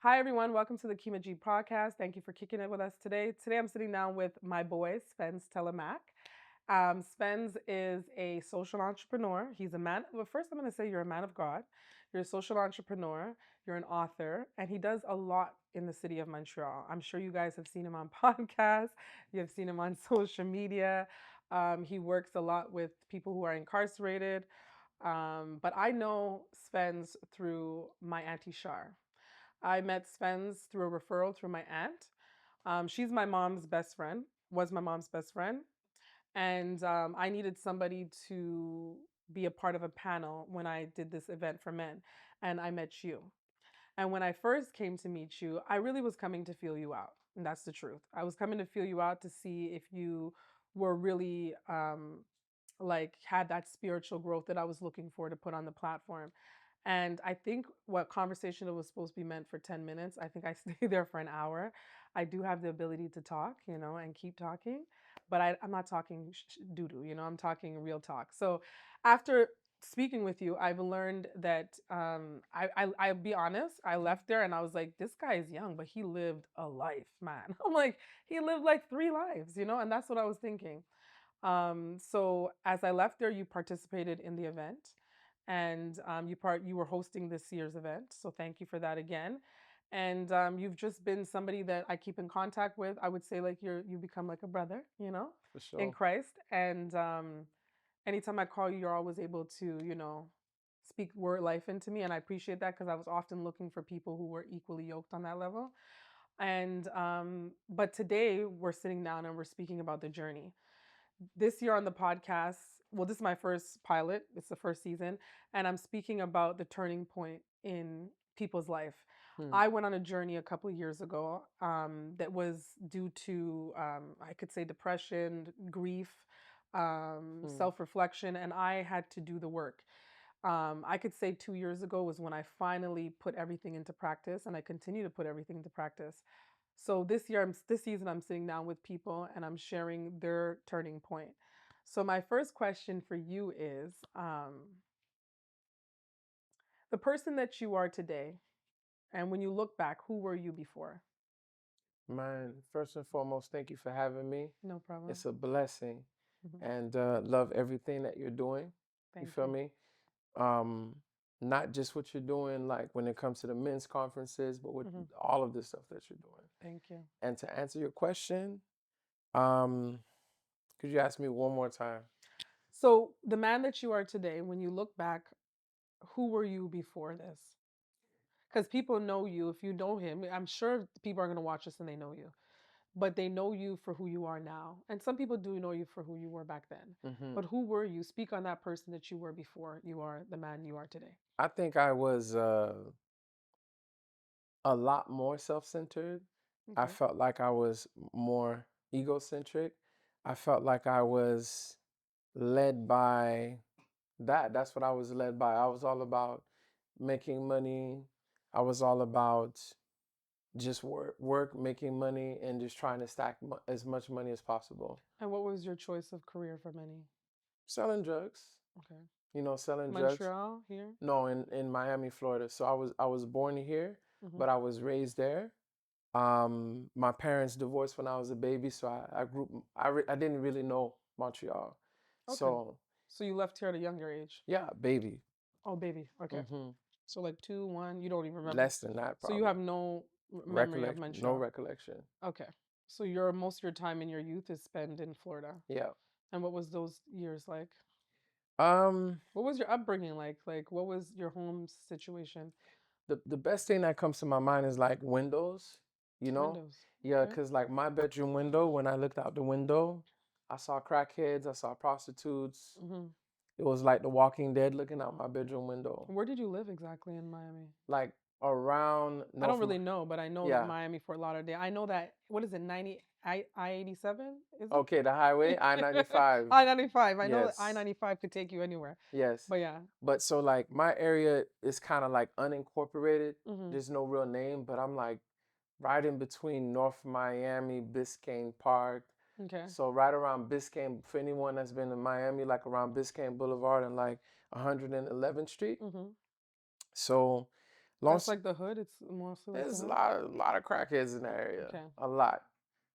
Hi, everyone. Welcome to the Keemah.G podcast. Thank you for kicking it with us today. Today, I'm sitting down with my boy, Svens Telemaque. Svens is a social entrepreneur. He's a man. Well, first, I'm going to say you're a man of God. You're a social entrepreneur. You're an author, and he does a lot in the city of Montreal. I'm sure you guys have seen him on podcasts. You have seen him on social media. He works a lot with people who are incarcerated. But I know Svens through my auntie Shar. I met Svens through a referral through my aunt. She's my mom's best friend, was my mom's best friend. And I needed somebody to be a part of a panel when I did this event for men. And I met you. And when I first came to meet you, I really was coming to feel you out. And that's the truth. I was coming to feel you out to see if you were really like had that spiritual growth that I was looking for to put on the platform. And I think what conversation that was supposed to be meant for 10 minutes, I think I stayed there for an hour. I do have the ability to talk, and keep talking, but I'm not talking doo doo, I'm talking real talk. So after speaking with you, I've learned that I'll be honest, I left there and I was like, this guy is young, but he lived a life, man. I'm like, he lived like three lives, and that's what I was thinking. So as I left there, you participated in the event, and you were hosting this year's event. So thank you for that again. And you've just been somebody that I keep in contact with. I would say like you become like a brother, For in sure. Christ. And anytime I call you, you're always able to, speak word life into me, and I appreciate that because I was often looking for people who were equally yoked on that level. And but today we're sitting down and we're speaking about the journey this year on the podcast. Well, this is my first pilot, it's the first season, and I'm speaking about the turning point in people's life. Hmm. I went on a journey a couple of years ago that was due to, I could say, depression, grief, Hmm. self reflection, and I had to do the work. I could say 2 years ago was when I finally put everything into practice, and I continue to put everything into practice. So this season, I'm sitting down with people and I'm sharing their turning point. So my first question for you is, the person that you are today, and when you look back, who were you before? Man, first and foremost, thank you for having me. No problem. It's a blessing, Mhm. and love everything that you're doing. You Thank feel you. me? Um, Not just what you're doing, like when it comes to the men's conferences, but with Hmm. all of the stuff that you're doing. Thank you. And to answer your question, um, could you ask me one more time? So the man that you are today, when you look back, who were you before this? Because people know you. If you know him, I'm sure people are going to watch this and they know you, but they know you for who you are now. And some people do know you for who you were back then. Hmm. But who were you? Speak on that person that you were before you are the man you are today. I think I was a lot more self-centered. I Okay. felt like I was more egocentric. I felt like I was led by that. That's what I was led by. I was all about making money. I was all about just work, making money, and just trying to stack as much money as possible. And what was your choice of career for many? Selling drugs, Okay. selling drugs. Montreal here? No, in Miami, Florida. So I was born here, Hmm. but I was raised there. My parents divorced when I was a baby, so I didn't really know Montreal. Okay. So So you left here at a younger age. yeah, baby. Oh, baby. Okay. Hmm. So like 2, 1, you don't even remember. Less than that So you probably. have no memory of Recollect, no Montreal. recollection. Okay. So most of your time in your youth is spent in Florida. Yeah. And what was those years like? Um, What was your upbringing like? Like, what was your home situation? the best thing that comes to my mind is like windows, you know? Windows. Yeah, Okay. cause like my bedroom window, when I looked out the window, I saw crackheads, I saw prostitutes. Hmm. It was like The Walking Dead looking out my bedroom window. Where did you live exactly in Miami? Like around I don't North, really know, but I know that yeah. Miami, Fort Lauderdale. I know that, what is it, 90, I 87? Is it? Okay, the highway, I-95. I-95. I know that Yes, I-95 could take you anywhere. yes. But yeah. But so like my area is kind of like unincorporated. Hmm. There's no real name, but I'm like right in between North Miami, Biscayne Park. Okay. So right around Biscayne, for anyone that's been in Miami, like around Biscayne Boulevard and like 111th Street. Hmm. So Long, That's like the hood. It's mostly like the there's a hood. lot of crackheads in that area, Okay, a lot.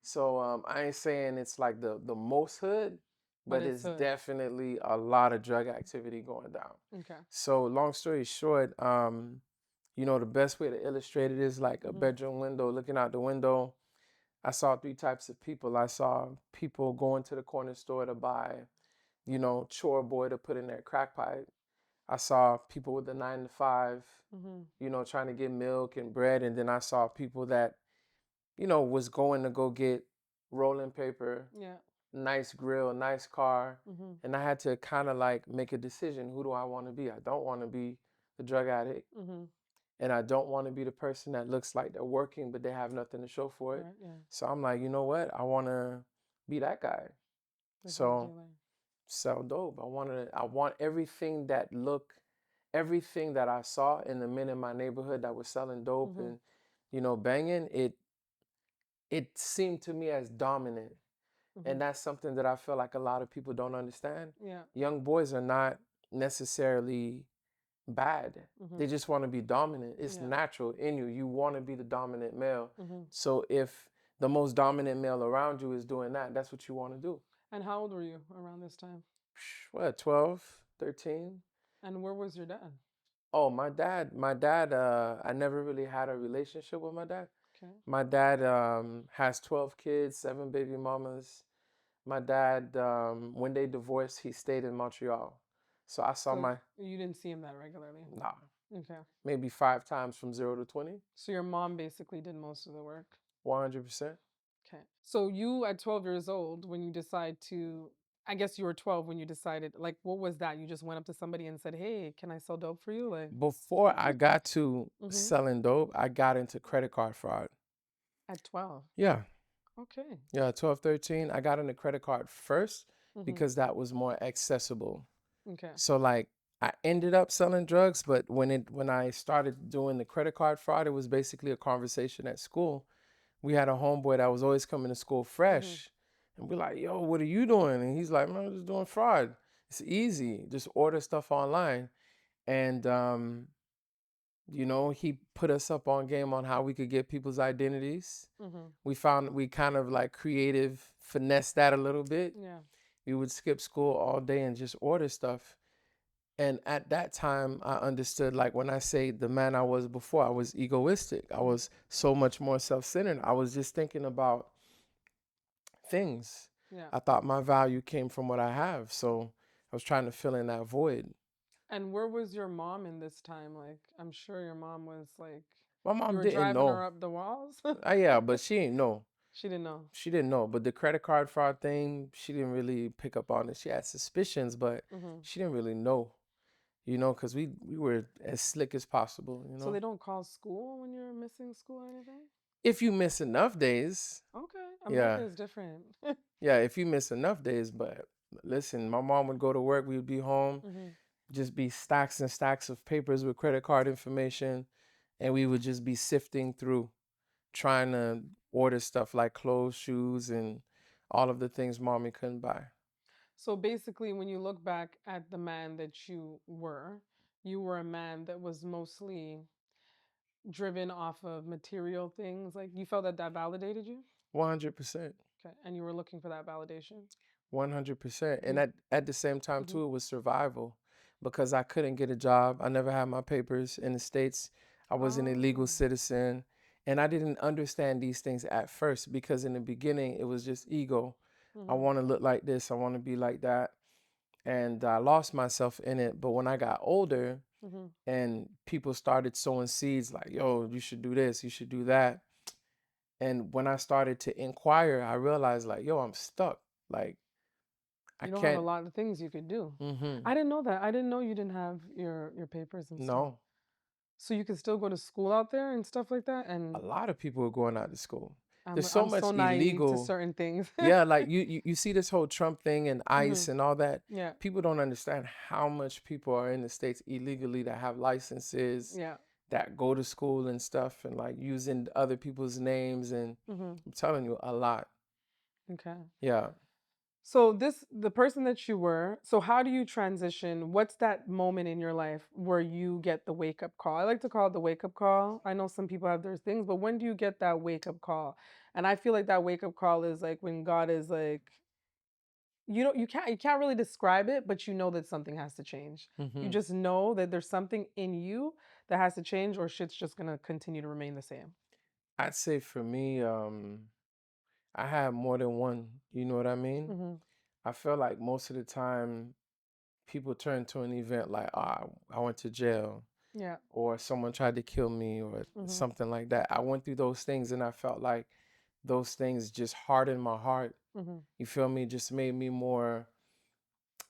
So I ain't saying it's like the most hood, but but it's it's hood. definitely a lot of drug activity going down. Okay. So long story short, the best way to illustrate it is like a Mhm. bedroom window. Looking out the window, I saw three types of people. I saw people going to the corner store to buy, chore boy to put in their crack pipe. I saw people with the 9 to 5, Mhm. trying to get milk and bread. And then I saw people that, was going to go get rolling paper, Yeah. nice grill, nice car. Mhm. And I had to kind of like make a decision. Who do I want to be? I don't want to be the drug addict. Mhm. And I don't want to be the person that looks like they're working, but they have nothing to show for it. Right. Yeah. So I'm like, you know what? I want to be that guy. The drug So dealer. sell dope. I want everything that I saw in the men in my neighborhood that was selling dope Mhm. and, banging, it seemed to me as dominant. Mhm. And that's something that I feel like a lot of people don't understand. Yeah. Young boys are not necessarily bad. Mhm. They just want to be dominant. It's Yeah. natural in you. You want to be the dominant male. Mhm. So if the most dominant male around you is doing that, that's what you want to do. And how old were you around this time? What, 12, 13? And where was your dad? Oh, my dad, I never really had a relationship with my dad. Okay. My dad has 12 kids, 7 baby mamas. My dad, when they divorced, he stayed in Montreal. So I saw So my, you didn't see him that regularly. nah, Okay. maybe 5 times from 0 to 20, So your mom basically did most of the work. 100%. Okay. So you at 12 years old, when you decide to, I guess you were 12 when you decided, like, what was that? You just went up to somebody and said, "Hey, can I sell dope for you?" Like, Before I got to hmm selling dope, I got into credit card fraud. at 12. Yeah, Okay. yeah, 12, 13. I got into credit card first hmm because that was more accessible. Okay. So like I ended up selling drugs, but when I started doing the credit card fraud, it was basically a conversation at school. We had a homeboy that was always coming to school hmm fresh. And we're like, yo, what are you doing? And he's like, man, I'm just doing fraud. It's easy. Just order stuff online. And he put us up on game on how we could get people's identities. hmm We kind of like creative finesse that a little bit. Yeah. We would skip school all day and just order stuff. And at that time, I understood, like when I say the man I was before, I was egoistic. I hmm was so much more self-centered. I was just thinking about things. Yeah. I thought my value came from what I have. So I was trying to fill in that void. And where was your mom in this time? Like, I'm sure your mom was like, My you mom were didn't driving know. her up the walls. Yeah, but she didn't know. She didn't know. She didn't know. But the credit card fraud thing, she didn't really pick up on it. She had suspicions, but hmm she didn't really know, because we were as slick as possible, So they don't call school when you're missing school or anything? If you miss enough days, Okay. America yeah. is different. Yeah, if you miss enough days, but listen, my mom would go to work, we would be home, hmm just be stacks and stacks of papers with credit card information, and we would just be sifting through, trying to order stuff like clothes, shoes, and all of the things mommy couldn't buy. So basically, when you look back at the man that you were a man that was mostly driven off of material things. Like you felt that that validated you. 100%. Okay. And you were looking for that validation. 100%. And Be- at the same time, mhm. too, it was survival because I couldn't get a job. I never had my papers in the States. I was an illegal Oh. citizen. And I didn't understand these things at first because in the beginning, it was just ego. I hmm want to look like this, I want to be like that. And I lost myself in it. But when I got older hmm and people started sowing seeds like, yo, you should do this, you should do that. And when I started to inquire, I realized, like, yo, I'm stuck. Like, I You don't have a can't. lot of things you could do. Mm-hmm. I didn't know that. I didn't know you didn't have your papers and stuff. No, So you could still go to school out there and stuff like that. a And lot of people are going out to school. I'm There's so I'm much so naive to illegal. certain things. Yeah, like you see this whole Trump thing and hmm ICE and all that. Yeah. People don't understand how much people are in the States illegally that have licenses, Yeah. that go to school and stuff, and like using other people's names. And hmm I'm telling you, a lot. Okay. Yeah. So the person that you were, so how do you transition? What's that moment in your life where you get the wake up call? I like to call it the wake up call. I know some people have their things, but when do you get that wake up call? And I feel like that wake up call is like when God is like, you can't really describe it, but you know that something has to change. You Hmm. just know that there's something in you that has to change, or shit's just gonna continue to remain the same. I'd say for me, I had more than one. You know what I mean? Mm-hmm. I feel like most of the time people turn to an event like, ah, I went to jail, Yeah. or someone tried to kill me, or Mm-hmm. something like that. I went through those things and I felt like those things just hardened my heart. Mm-hmm. You feel me? Just made me more,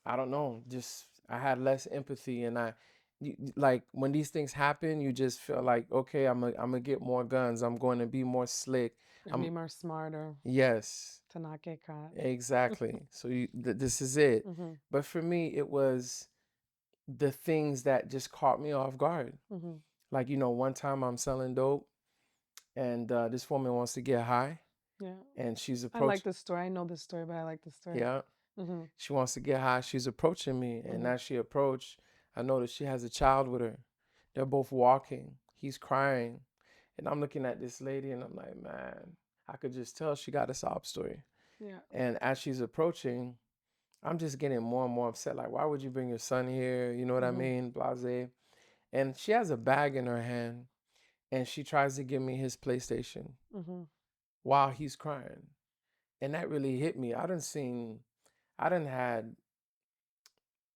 I don't know, just I had less empathy. And like when these things happen, you just feel like, okay, I'm gonna get more guns. I'm going to be more slick. And be I'm, more smarter yes, to not get caught. exactly. So this is it. Mm-hmm. But for me, it was the things that just caught me off guard. Mm-hmm. Like, one time I'm selling dope, and this woman wants to get high, Yeah. and she's I like approaching. this story. I know this story, but I like this story. Yeah, Mm-hmm. she wants to get high. She's approaching me, and Mm-hmm. as she approached, I noticed she has a child with her. They're both walking. He's crying, and I'm looking at this lady, and I'm like, man, I could just tell she got a sob story. Yeah. And as she's approaching, I'm just getting more and more upset. Like, why would you bring your son here? You know what I Mm-hmm. mean? Blase. And she has a bag in her hand, and she tries to give me his PlayStation Mm-hmm. while he's crying. And that really hit me. I done had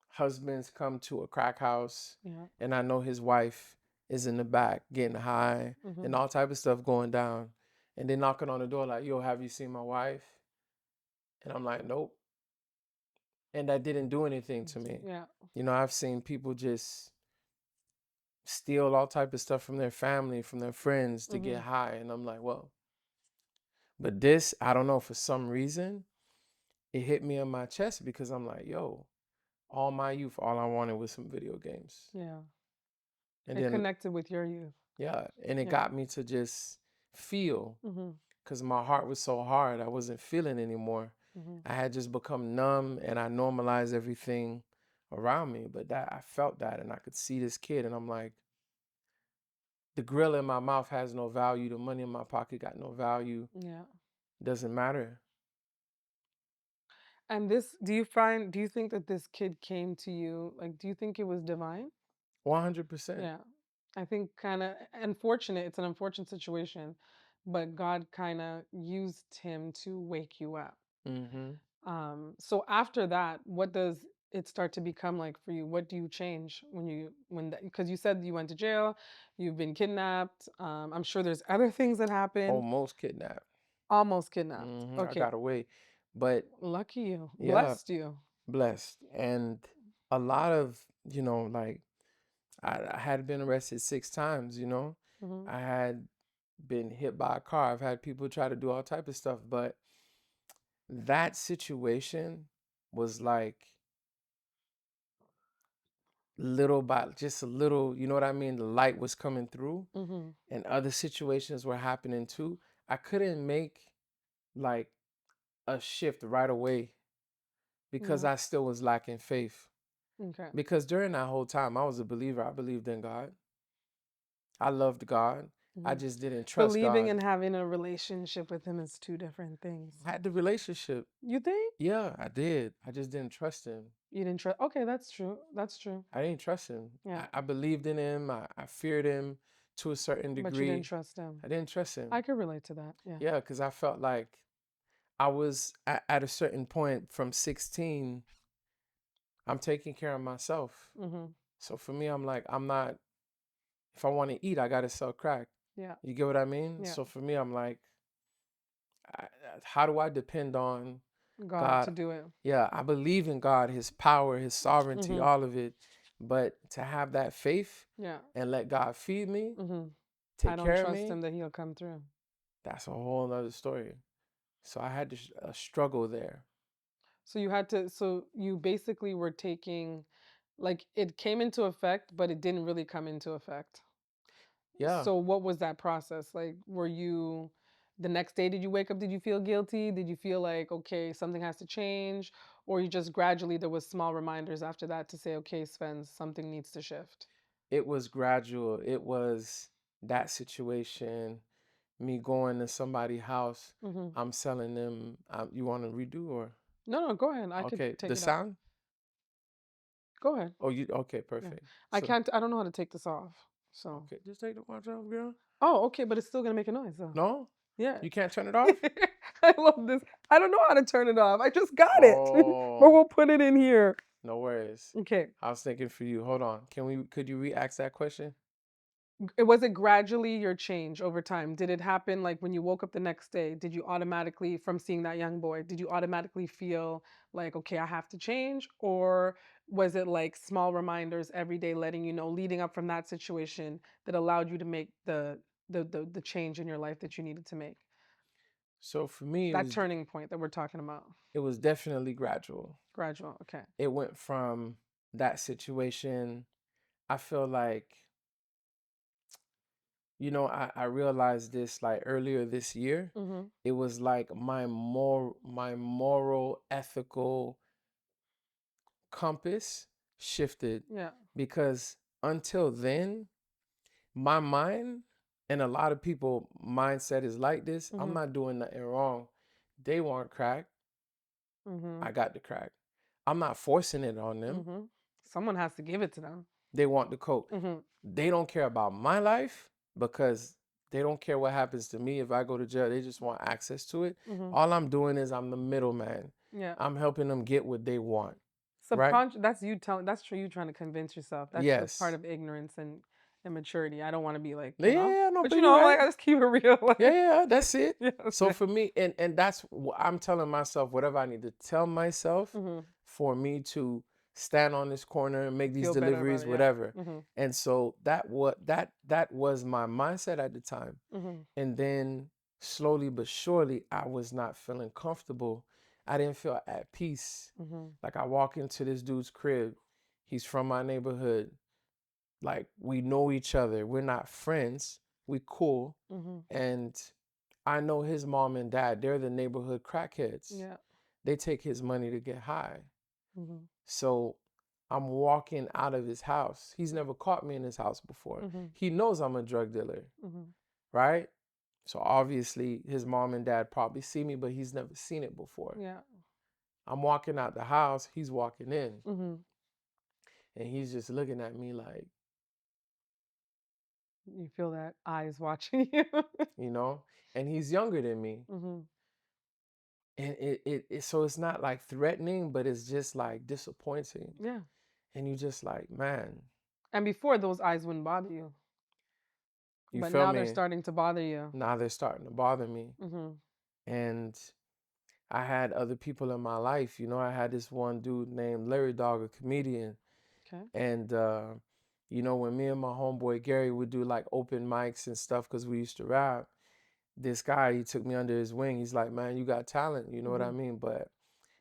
husbands come to a crack house, Yeah. and I know his wife is in the back getting high Mm-hmm. and all type of stuff going down. And they knocking on the door like, yo, have you seen my wife? And I'm like, nope. And that didn't do anything to me. Yeah. I've seen people just steal all type of stuff from their family, from their friends to Mm-hmm. get high. And I'm like, well, but this, I don't know, for some reason, it hit me in my chest because I'm like, yo, all my youth, all I wanted was some video games. Yeah. And It then, connected with your youth. yeah, and it Yeah. got me to just feel, Mm-hmm. because my heart was so hard. I wasn't feeling anymore. Mm-hmm. I had just become numb, and I normalized everything around me. But that I felt that, and I could see this kid, and I'm like, the grill in my mouth has no value. The money in my pocket got no value. Yeah. Doesn't matter. And do you think that this kid came to you, like, do you think it was divine? 100%. Yeah. I think kind of unfortunate. It's an unfortunate situation, but God kind of used him to wake you up. Mm-hmm. So after that, what does it start to become like for you? What do you change when because you said you went to jail, you've been kidnapped. I'm sure there's other things that happen. Almost kidnapped. Almost kidnapped. I Okay. got away. But Lucky you. yeah, Blessed you. blessed. And a lot of, like I had been arrested 6 times. Hmm. I had been hit by a car. I've had people try to do all type of stuff. But that situation was like little by just a little, you know what I mean? The light was coming through, Hmm. and other situations were happening too. I couldn't make like a shift right away because Yeah. I still was lacking faith. Okay. Because during that whole time, I was a believer. I believed in God. I loved God. I Hmm. just didn't trust Believing God. and having a relationship with him is two different things. I had the relationship. You think? Yeah, I did. I just didn't trust him. You didn't trust? Okay, that's true. That's true. I didn't trust him. Yeah, I believed in him. I feared him to a certain but you didn't degree. trust him. I didn't trust him. I could relate to that. Yeah. Yeah, because I felt like I was at a certain point from 16, I'm taking care of myself. Hmm. So for me, I'm like, I'm not, if I want to eat, I got to sell crack. Yeah. You get what I mean? Yeah. So for me, I'm like, I, how do I depend on God God? to do it. Yeah, I believe in God, His power, His sovereignty, Hmm. all of it. But to have that faith Yeah. and let God feed me, Hmm. I take don't care of trust me, him that he'll come through. that's a whole nother story. So I had to struggle there. So you had to. So you basically were taking, like, it came into effect, but it didn't really come into effect. Yeah. So what was that process like? Were you? The next day, did you wake up? Did you feel guilty? Did you feel like, okay, something has to change? Or you just gradually, there was small reminders after that to say, okay, Sven, something needs to shift? It was gradual. It was that situation, me going to somebody's house. Hmm. I'm selling them. You want to redo or No, no, go ahead. I could okay? take The it out. sound? Go ahead. Oh, you okay? Yeah. Perfect. I So can't, I don't know how to take this off. So, okay, just take the watch off, girl. oh, okay, but it's still going to make a noise though. No, Yeah. you can't turn it off. I love this. I don't know how to turn it off. I just got it. But Oh, we'll put it in here. no worries. Okay. I was thinking for you. Hold on. Could you re-ask that question? It was it gradually your change over time? Did it happen like when you woke up the next day? Did you automatically, from seeing that young boy, did you automatically feel like, okay, I have to change? Or was it like small reminders every day letting you know, leading up from that situation that allowed you to make the change in your life that you needed to make? So for me, That turning point that we're talking about. it was definitely gradual. Gradual. Okay. It went from that situation. I feel like, I realized this like earlier this year. Mhm. It was like my moral, ethical compass shifted Yeah. because until then, my mind and a lot of people mindset is like this. I'm Mhm. not doing nothing wrong. They want crack. Mhm. I got the crack. I'm not forcing it on them. Mhm. Someone has to give it to them. They want the coke. Mhm. They don't care about my life because they don't care what happens to me if I go to jail. They just want access to it. Mhm. All I'm doing is I'm the middleman. Yeah. I'm helping them get what they want, right? Subconscious, that's you telling, that's true, you trying to convince yourself. That's part Yes. of ignorance and immaturity. I don't want to be like, Yeah, yeah, yeah, no, but but you're like right. I just keep it real. Yeah, Like, yeah, that's it. yes. So for me, and that's what I'm telling myself, whatever I need to tell myself Mhm. for me to stand on this corner and make these Feel better about deliveries, it. Yeah. whatever. Mhm. And so that was my mindset at the time. Mhm. And then slowly but surely, I was not feeling comfortable. I didn't feel at peace. Mhm. Like I walk into this dude's crib. He's from my neighborhood. Like we know each other. We're not friends. We cool. Mhm. And I know his mom and dad. They're the neighborhood crackheads. Yeah. They take his money to get high. Mhm. So I'm walking out of his house. He's never caught me in his house before. Mhm. He knows I'm a drug dealer, Mhm. right? So obviously his mom and dad probably see me, but he's never seen it before. Yeah. I'm walking out the house, he's walking in, Mhm. and he's just looking at me like, You feel that eyes watching you. you know, and he's younger than me. Mhm. And so it's not like threatening, but it's just like disappointing. Yeah. And you just like, man, And before, those eyes wouldn't bother you, you but feel now they're me? starting to bother you. Now they're starting to bother me. Mhm. And I had other people in my life. I had this one dude named Larry Dog, a comedian. Okay. And, when me and my homeboy Gary would do like open mics and stuff because we used to rap, this guy, he took me under his wing. He's like, man, you got talent. You know what I Mhm. mean? But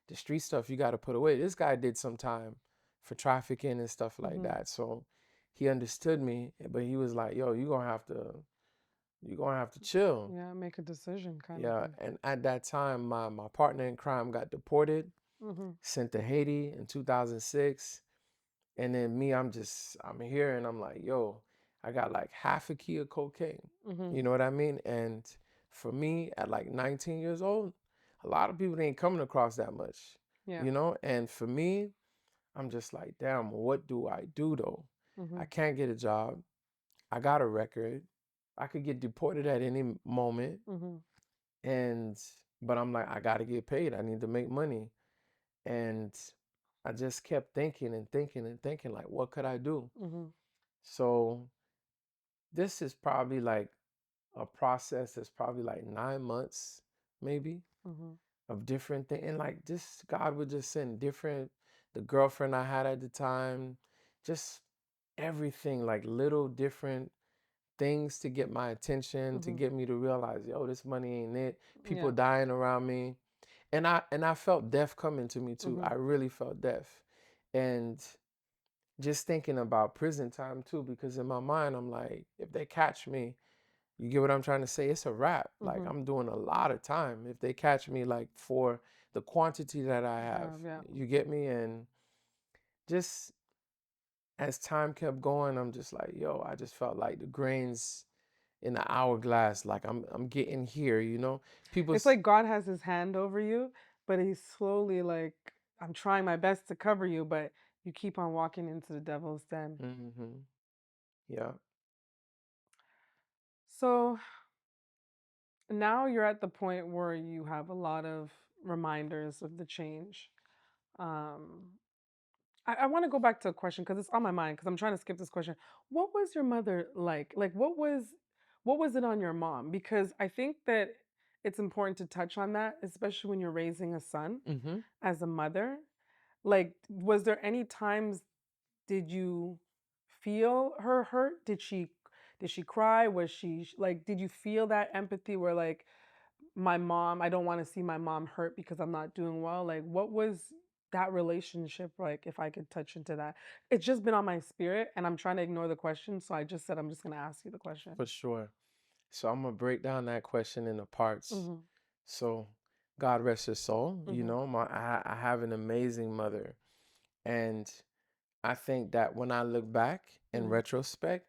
the street stuff you got to put away. This guy did some time for trafficking and stuff like Mhm. that. So he understood me, but he was like, yo, you're gonna have to chill. Yeah. Make a decision, kind of Yeah. thing. And at that time, my partner in crime got deported, Mhm. sent to Haiti in 2006. And then me, I'm here and I'm like, yo, I got like half a key of cocaine. Mhm. You know what I mean? And for me, at like 19 years old, a lot of people ain't coming across that much, Yeah. And for me, I'm just like, damn, what do I do though? I Mhm. can't get a job. I got a record. I could get deported at any moment. Mhm. And, but I'm like, I got to get paid. I need to make money. And I just kept thinking and thinking and thinking, like, what could I do? Mhm. So this is probably like a process that's probably like 9 months, maybe, Mhm. of different things. And like just God would just send different, the girlfriend I had at the time, just everything, like little different things to get my attention, to Mhm. get me to realize, yo, this money ain't it. People Yeah. dying around me. And I felt death coming to me too. Mhm. I really felt death. And just thinking about prison time too, because in my mind, I'm like, if they catch me, You get what I'm trying to say? It's a wrap. Like Mm-hmm. I'm doing a lot of time if they catch me like for the quantity that I have. Yeah. You get me? And just as time kept going, I'm just like, yo, I just felt like the grains in the hourglass. Like I'm getting here, you know? People It's like God has his hand over you, but he's slowly like, I'm trying my best to cover you, but you keep on walking into the devil's den. mm-hmm. Yeah. So now you're at the point where you have a lot of reminders of the change. Um, I want to go back to a question because it's on my mind because I'm trying to skip this question. What was your mother like? Like what was it on your mom? Because I think that it's important to touch on that, especially when you're raising a son Mm-hmm. as a mother. Like, was there any times did you feel her hurt? Did she cry? Was she like did you feel that empathy where like my mom, I don't want to see my mom hurt because I'm not doing well? Like what was that relationship like if I could touch into that? It's just been on my spirit and I'm trying to ignore the question, so I just said I'm just going to ask you the question. For sure. So I'm gonna break down that question into parts. Mhm. So God rest her soul. You Mhm. know, I have an amazing mother, and I think that when I look back in Mhm. retrospect,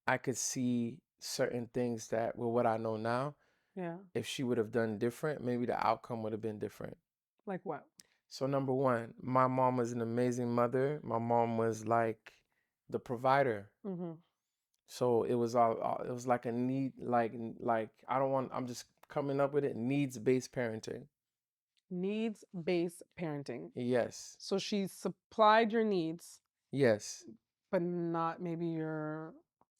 I could see certain things that with what I know now, Yeah. if she would have done different, maybe the outcome would have been different. Like what? So number one, my mom was an amazing mother. My mom was like the provider. Mhm. So it was all it was like a need, like I don't want, I'm just coming up with it, needs based parenting. Needs based parenting. Yes. So she supplied your needs, Yes. but not maybe your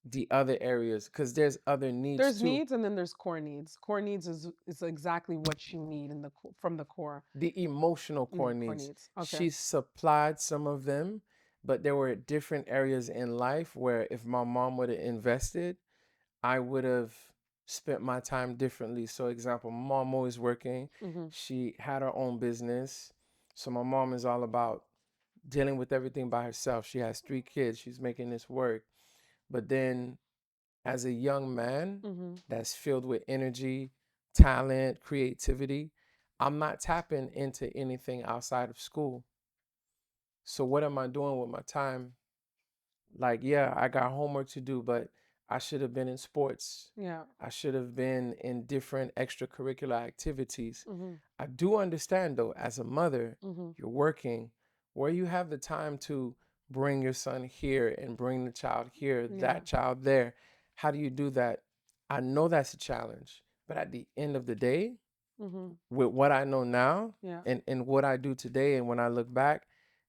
The other areas, because there's other needs there's too. needs and then there's core needs. Core needs is exactly what you need in the from the core. The emotional Yeah, core core needs. needs. Okay. She supplied some of them, but there were different areas in life where if my mom would have invested, I would have spent my time differently. So, example, my mom always working. Mhm. She had her own business. So my mom is all about dealing with everything by herself. She has 3 kids. She's making this work. But then as a young man Mhm. that's filled with energy, talent, creativity, I'm not tapping into anything outside of school. So what am I doing with my time? Like, yeah, I got homework to do, but I should have been in sports. Yeah. I should have been in different extracurricular activities. Mhm. I do understand though, as a mother, Mhm. you're working where you have the time to bring your son here and bring the child here, Yeah. that child there. How do you do that? I know that's a challenge, but at the end of the day, Mhm. with what I know now Yeah. and what I do today, and when I look back,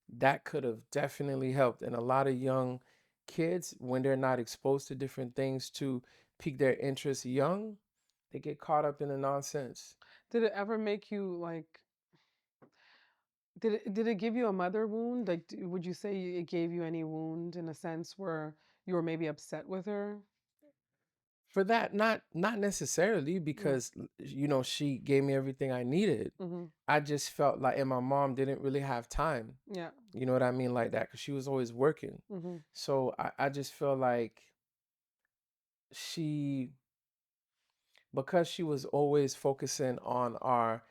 that could have definitely helped. And a lot of young kids, when they're not exposed to different things to pique their interest young, they get caught up in the nonsense. Did it ever make you like did it give you a mother wound? Like would you say it gave you any wound in a sense where you were maybe upset with her? For that, not necessarily Yeah. because she gave me everything I needed. Mhm. I just felt like, and my mom didn't really have time. Yeah. You know what I mean, like that, because she was always working. Mhm. So I just feel like she, because she was always focusing on our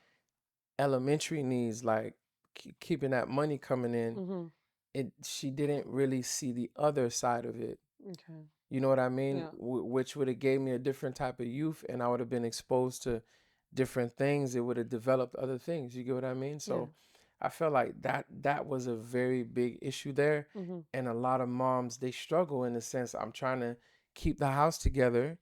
elementary needs, like keeping that money coming in, Mhm. she didn't really see the other side of it. Okay. You know what I mean? Yeah. Which would have gave me a different type of youth, and I would have been exposed to different things. It would have developed other things. You get what I mean? Yeah. So I felt like that was a very big issue there, Mhm. and a lot of moms, they struggle in the sense, I'm trying to keep the house together,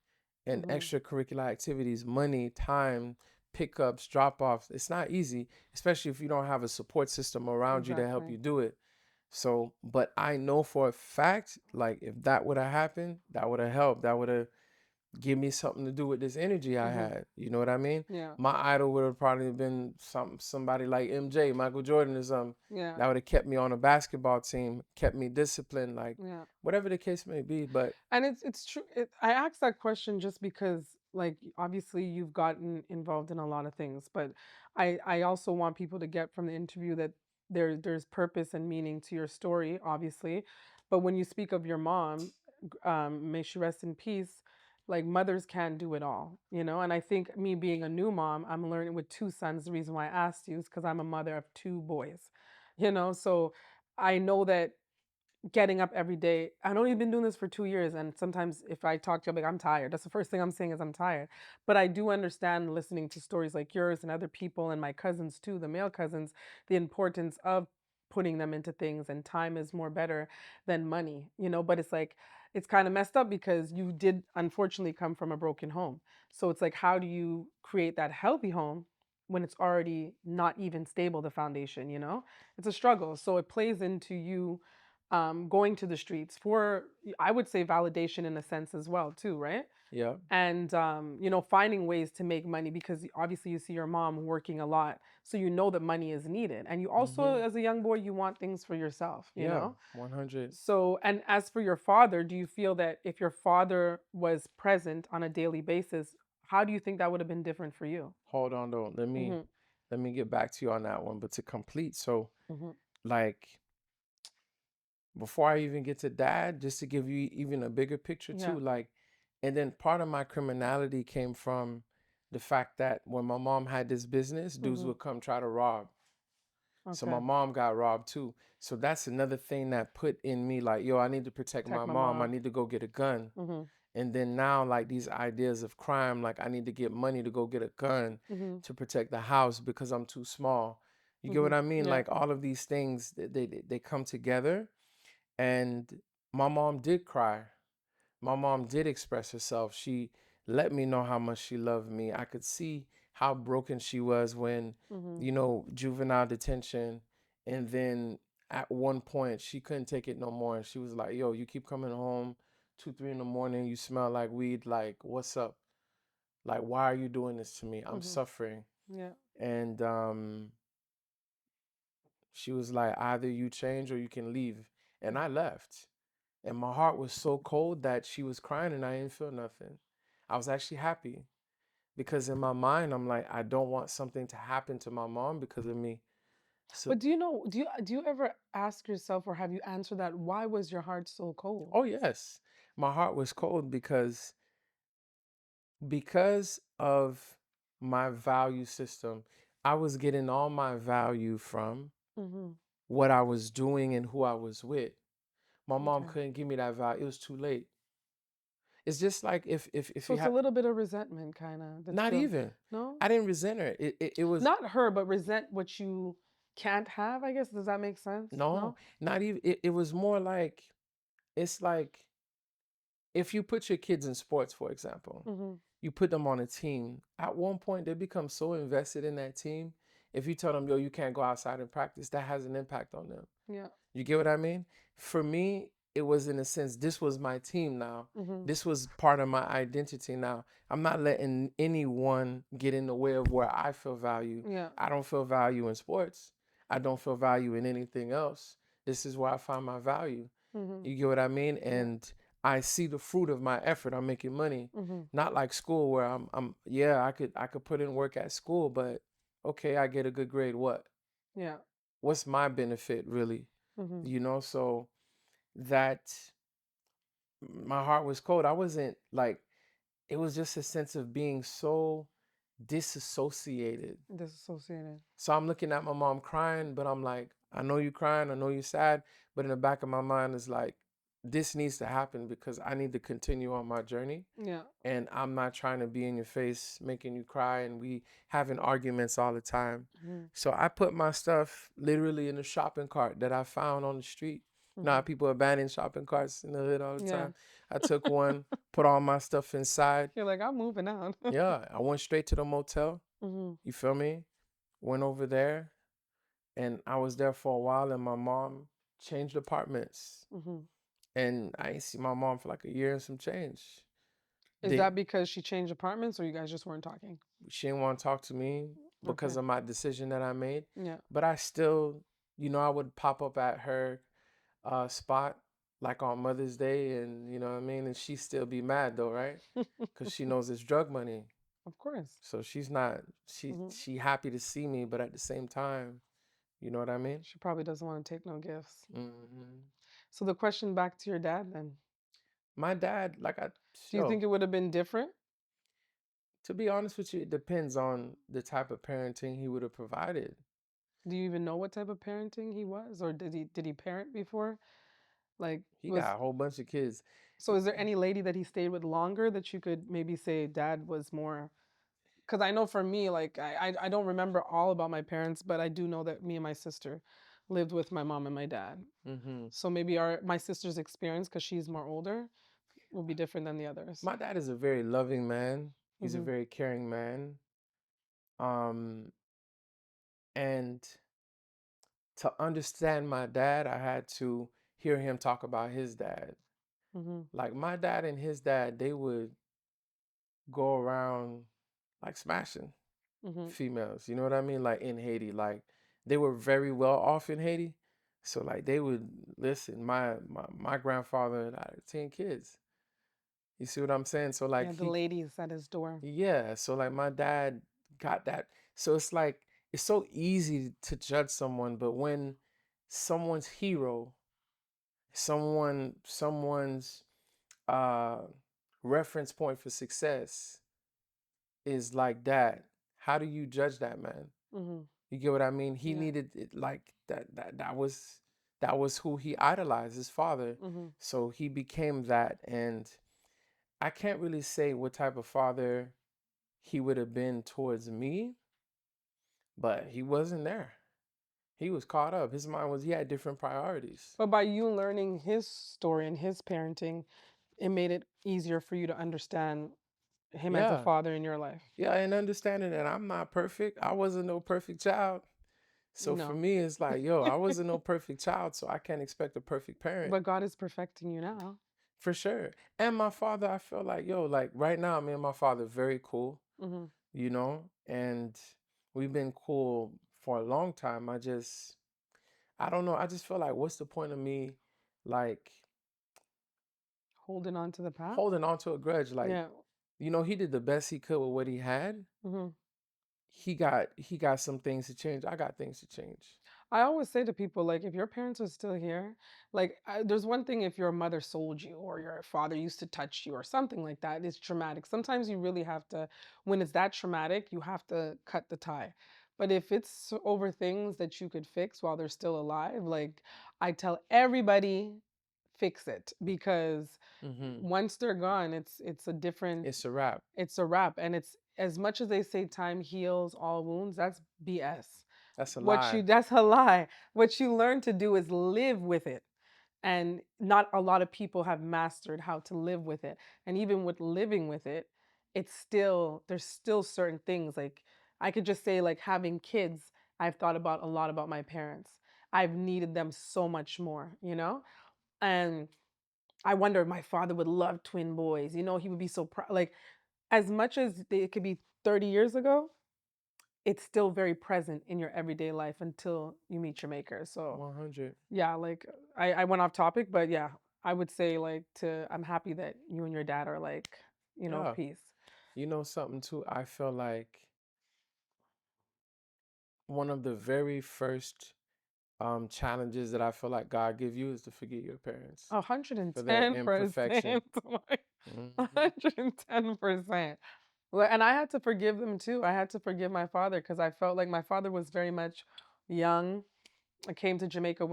and Mhm. extracurricular activities, money, time, pickups, drop offs. It's not easy, especially if you don't have a support system around you to help Exactly. you do it. So, but I know for a fact, like if that would have happened, that would have helped. That would have given me something to do with this energy I Mhm. had. You know what I mean? Yeah. My idol would have probably been somebody like MJ, Michael Jordan or something. Yeah. That would have kept me on a basketball team, kept me disciplined, like Yeah. whatever the case may be. But And it's true. I asked that question just because, like, obviously you've gotten involved in a lot of things, but I also want people to get from the interview that there's purpose and meaning to your story, obviously. But when you speak of your mom, may she rest in peace. like mothers can't do it all, you know? And I think me being a new mom, I'm learning with two sons. The reason why I asked you is because I'm a mother of two boys, you know? So I know that getting up every day. I've only been doing this for 2 years, and sometimes if I talk to you, I'm like, I'm tired. That's the first thing I'm saying is I'm tired. But I do understand listening to stories like yours and other people and my cousins too, the male cousins, the importance of putting them into things, and time is more better than money, you know. But it's like it's kind of messed up because you did unfortunately come from a broken home. So it's like, how do you create that healthy home when it's already not even stable, the foundation, you know? It's a struggle. So it plays into you going to the streets for, I would say, validation in a sense as well too, right? Yeah. And you know, finding ways to make money because obviously you see your mom working a lot, so you know that money is needed, and you also, Mm-hmm. as a young boy, you want things for yourself, you Yeah. know. 100. So, and as for your father, do you feel that if your father was present on a daily basis, how do you think that would have been different for you? Hold on though. Hmm. Let me get back to you on that one. But to complete, so Hmm. like before I even get to dad, just to give you even a bigger picture Yeah. too, like, and then part of my criminality came from the fact that when my mom had this business, dudes Hmm. would come try to rob. So my Okay. mom got robbed too. So that's another thing that put in me like, yo, I need to protect my Protect my mom. I mom. need to go get a gun. Hmm. And then now, like these ideas of crime, like I need to get money to go get a gun Hmm. to protect the house because I'm too small. You get Hmm. what I mean? Yeah. Like all of these things, they come together. And my mom did cry. My mom did express herself. She let me know how much she loved me. I could see how broken she was when, Hmm. you know, juvenile detention. And then at one point, she couldn't take it no more. And she was like, yo, you keep coming home 2, 3 in the morning. You smell like weed. Like, what's up? Like, why are you doing this to me? I'm Hmm. suffering. Yeah. And she was like, either you change or you can leave. And I left. And my heart was so cold that she was crying and I didn't feel nothing. I was actually happy because in my mind, I'm like, I don't want something to happen to my mom because of me. So, But do you know, do you ever ask yourself or have you answered that, why was your heart so cold? oh yes, my heart was cold because of my value system. I was getting all my value from Mhm. what I was doing and who I was with. My mom Okay. couldn't give me that value. It was too late. It's just like if So you it's a have little bit of resentment kinda that's not built. even. No? I didn't resent her. It was Not her, but resent what you can't have, I guess. Does that make sense? no, No? not even. It was more like it's like if you put your kids in sports, for example, Mhm. you put them on a team. At one point, they become so invested in that team. If you tell them, yo, you can't go outside and practice, that has an impact on them. Yeah. You get what I mean? For me, it was in a sense, this was my team now. Mhm. This was part of my identity now. I'm not letting anyone get in the way of where I feel value. Yeah. I don't feel value in sports. I don't feel value in anything else. This is where I find my value. Mhm. You get what I mean? Yeah. And I see the fruit of my effort. I'm making money. Mhm. Not like school where yeah, I could put in work at school, but okay, I get a good grade. What? Yeah. What's my benefit really? Mhm. You know, so that my heart was cold. I wasn't like it was just a sense of being so disassociated. Disassociated. So I'm looking at my mom crying, but I'm like, I know you're crying, I know you're sad, but in the back of my mind is like, this needs to happen because I need to continue on my journey. Yeah. And I'm not trying to be in your face, making you cry, and we having arguments all the time. Mhm. So I put my stuff literally in a shopping cart that I found on the street. Now Mhm. people abandon shopping carts in the hood all the Yeah. time. I took one, put all my stuff inside. You're like, I'm moving out. Yeah, I went straight to the motel. Mhm. You feel me? Went over there and I was there for a while and my mom changed apartments. Mhm. And I ain't see my mom for like a year and some change. Is Did that because she changed apartments or you guys just weren't talking? she didn't want to talk to me because Okay. of my decision that I made. Yeah. But I still, you know, I would pop up at her spot like on Mother's Day and you know what I mean? And she still be mad though, right? Because she knows it's drug money. Of course. So she's not Mhm. she happy to see me, but at the same time, you know what I mean? She probably doesn't want to take no gifts. Hmm. So the question back to your dad then. My dad, like I, Do you think yo, it would have been different? to be honest with you, it depends on the type of parenting he would have provided. Do you even know what type of parenting he was, or did he parent before? Like He was got a whole bunch of kids. so is there any lady that he stayed with longer that you could maybe say dad was more? Because I know for me, like I don't remember all about my parents, but I do know that me and my sister lived with my mom and my dad. Hmm. So maybe our my sister's experience, because she's more older, will be different than the others. My dad is a very loving man. He's a Hmm. very caring man. Um, and to understand my dad, I had to hear him talk about his dad. Hmm. Like my dad and his dad, they would go around like smashing Hmm. females. You know what I mean? Like in Haiti, like they were very well off in Haiti. So like they would listen. My grandfather had 10 kids. You see what I'm saying? So like Yeah, the he, ladies at his door. yeah. So like my dad got that. So it's like it's so easy to judge someone, but when someone's hero, someone's uh reference point for success is like that, how do you judge that man? Hmm. You get what I mean? He Yeah. needed it like that was who he idolized, his father. Hmm. So he became that. And I can't really say what type of father he would have been towards me, but he wasn't there. He was caught up. His mind was he had different priorities. But by you learning his story and his parenting, it made it easier for you to understand him as a Yeah. father in your life. Yeah, and understanding that I'm not perfect. I wasn't no perfect child. So for No. me, it's like, yo, I wasn't no perfect child, so I can't expect a perfect parent But God is perfecting you now. for sure. And my father, I feel like, yo, like right now, me and my father very cool, Hmm. and we've been cool for a long time. I don't know. I just feel like, what's the point of me, like, Holding on to the past. holding on to a grudge? Like, Yeah. he did the best he could with what he had. Hmm. He got some things to change. I got things to change. I always say to people, like, if your parents are still here, like, there's one thing if your mother sold you or your father used to touch you or something like that. It's traumatic. Sometimes you really have to, when it's that traumatic, you have to cut the tie. But if it's over things that you could fix while they're still alive, like, I tell everybody, fix it, because Hmm. once they're gone, it's a different, It's a wrap. it's a wrap. And it's as much as they say time heals all wounds, that's BS. That's a What lie. you That's a lie. What you learn to do is live with it. And not a lot of people have mastered how to live with it. And even with living with it, it's still there's still certain things, like I could just say, like having kids, I've thought about a lot about my parents. I've needed them so much more. And I wonder if my father would love twin boys. He would be so proud. Like, as much as it could be 30 years ago, it's still very present in your everyday life until you meet your maker. So, 100. yeah, like I went off topic, but yeah, I would say like I'm happy that you and your dad are like, Yeah. peace. You know something too? I feel like one of the very first challenges that I feel like God give you is to forgive your parents for their 110%. imperfection. Like Hmm. 110%. Well, and I had to forgive them too. I had to forgive my father because I felt like my father was very much young. I came from Jamaica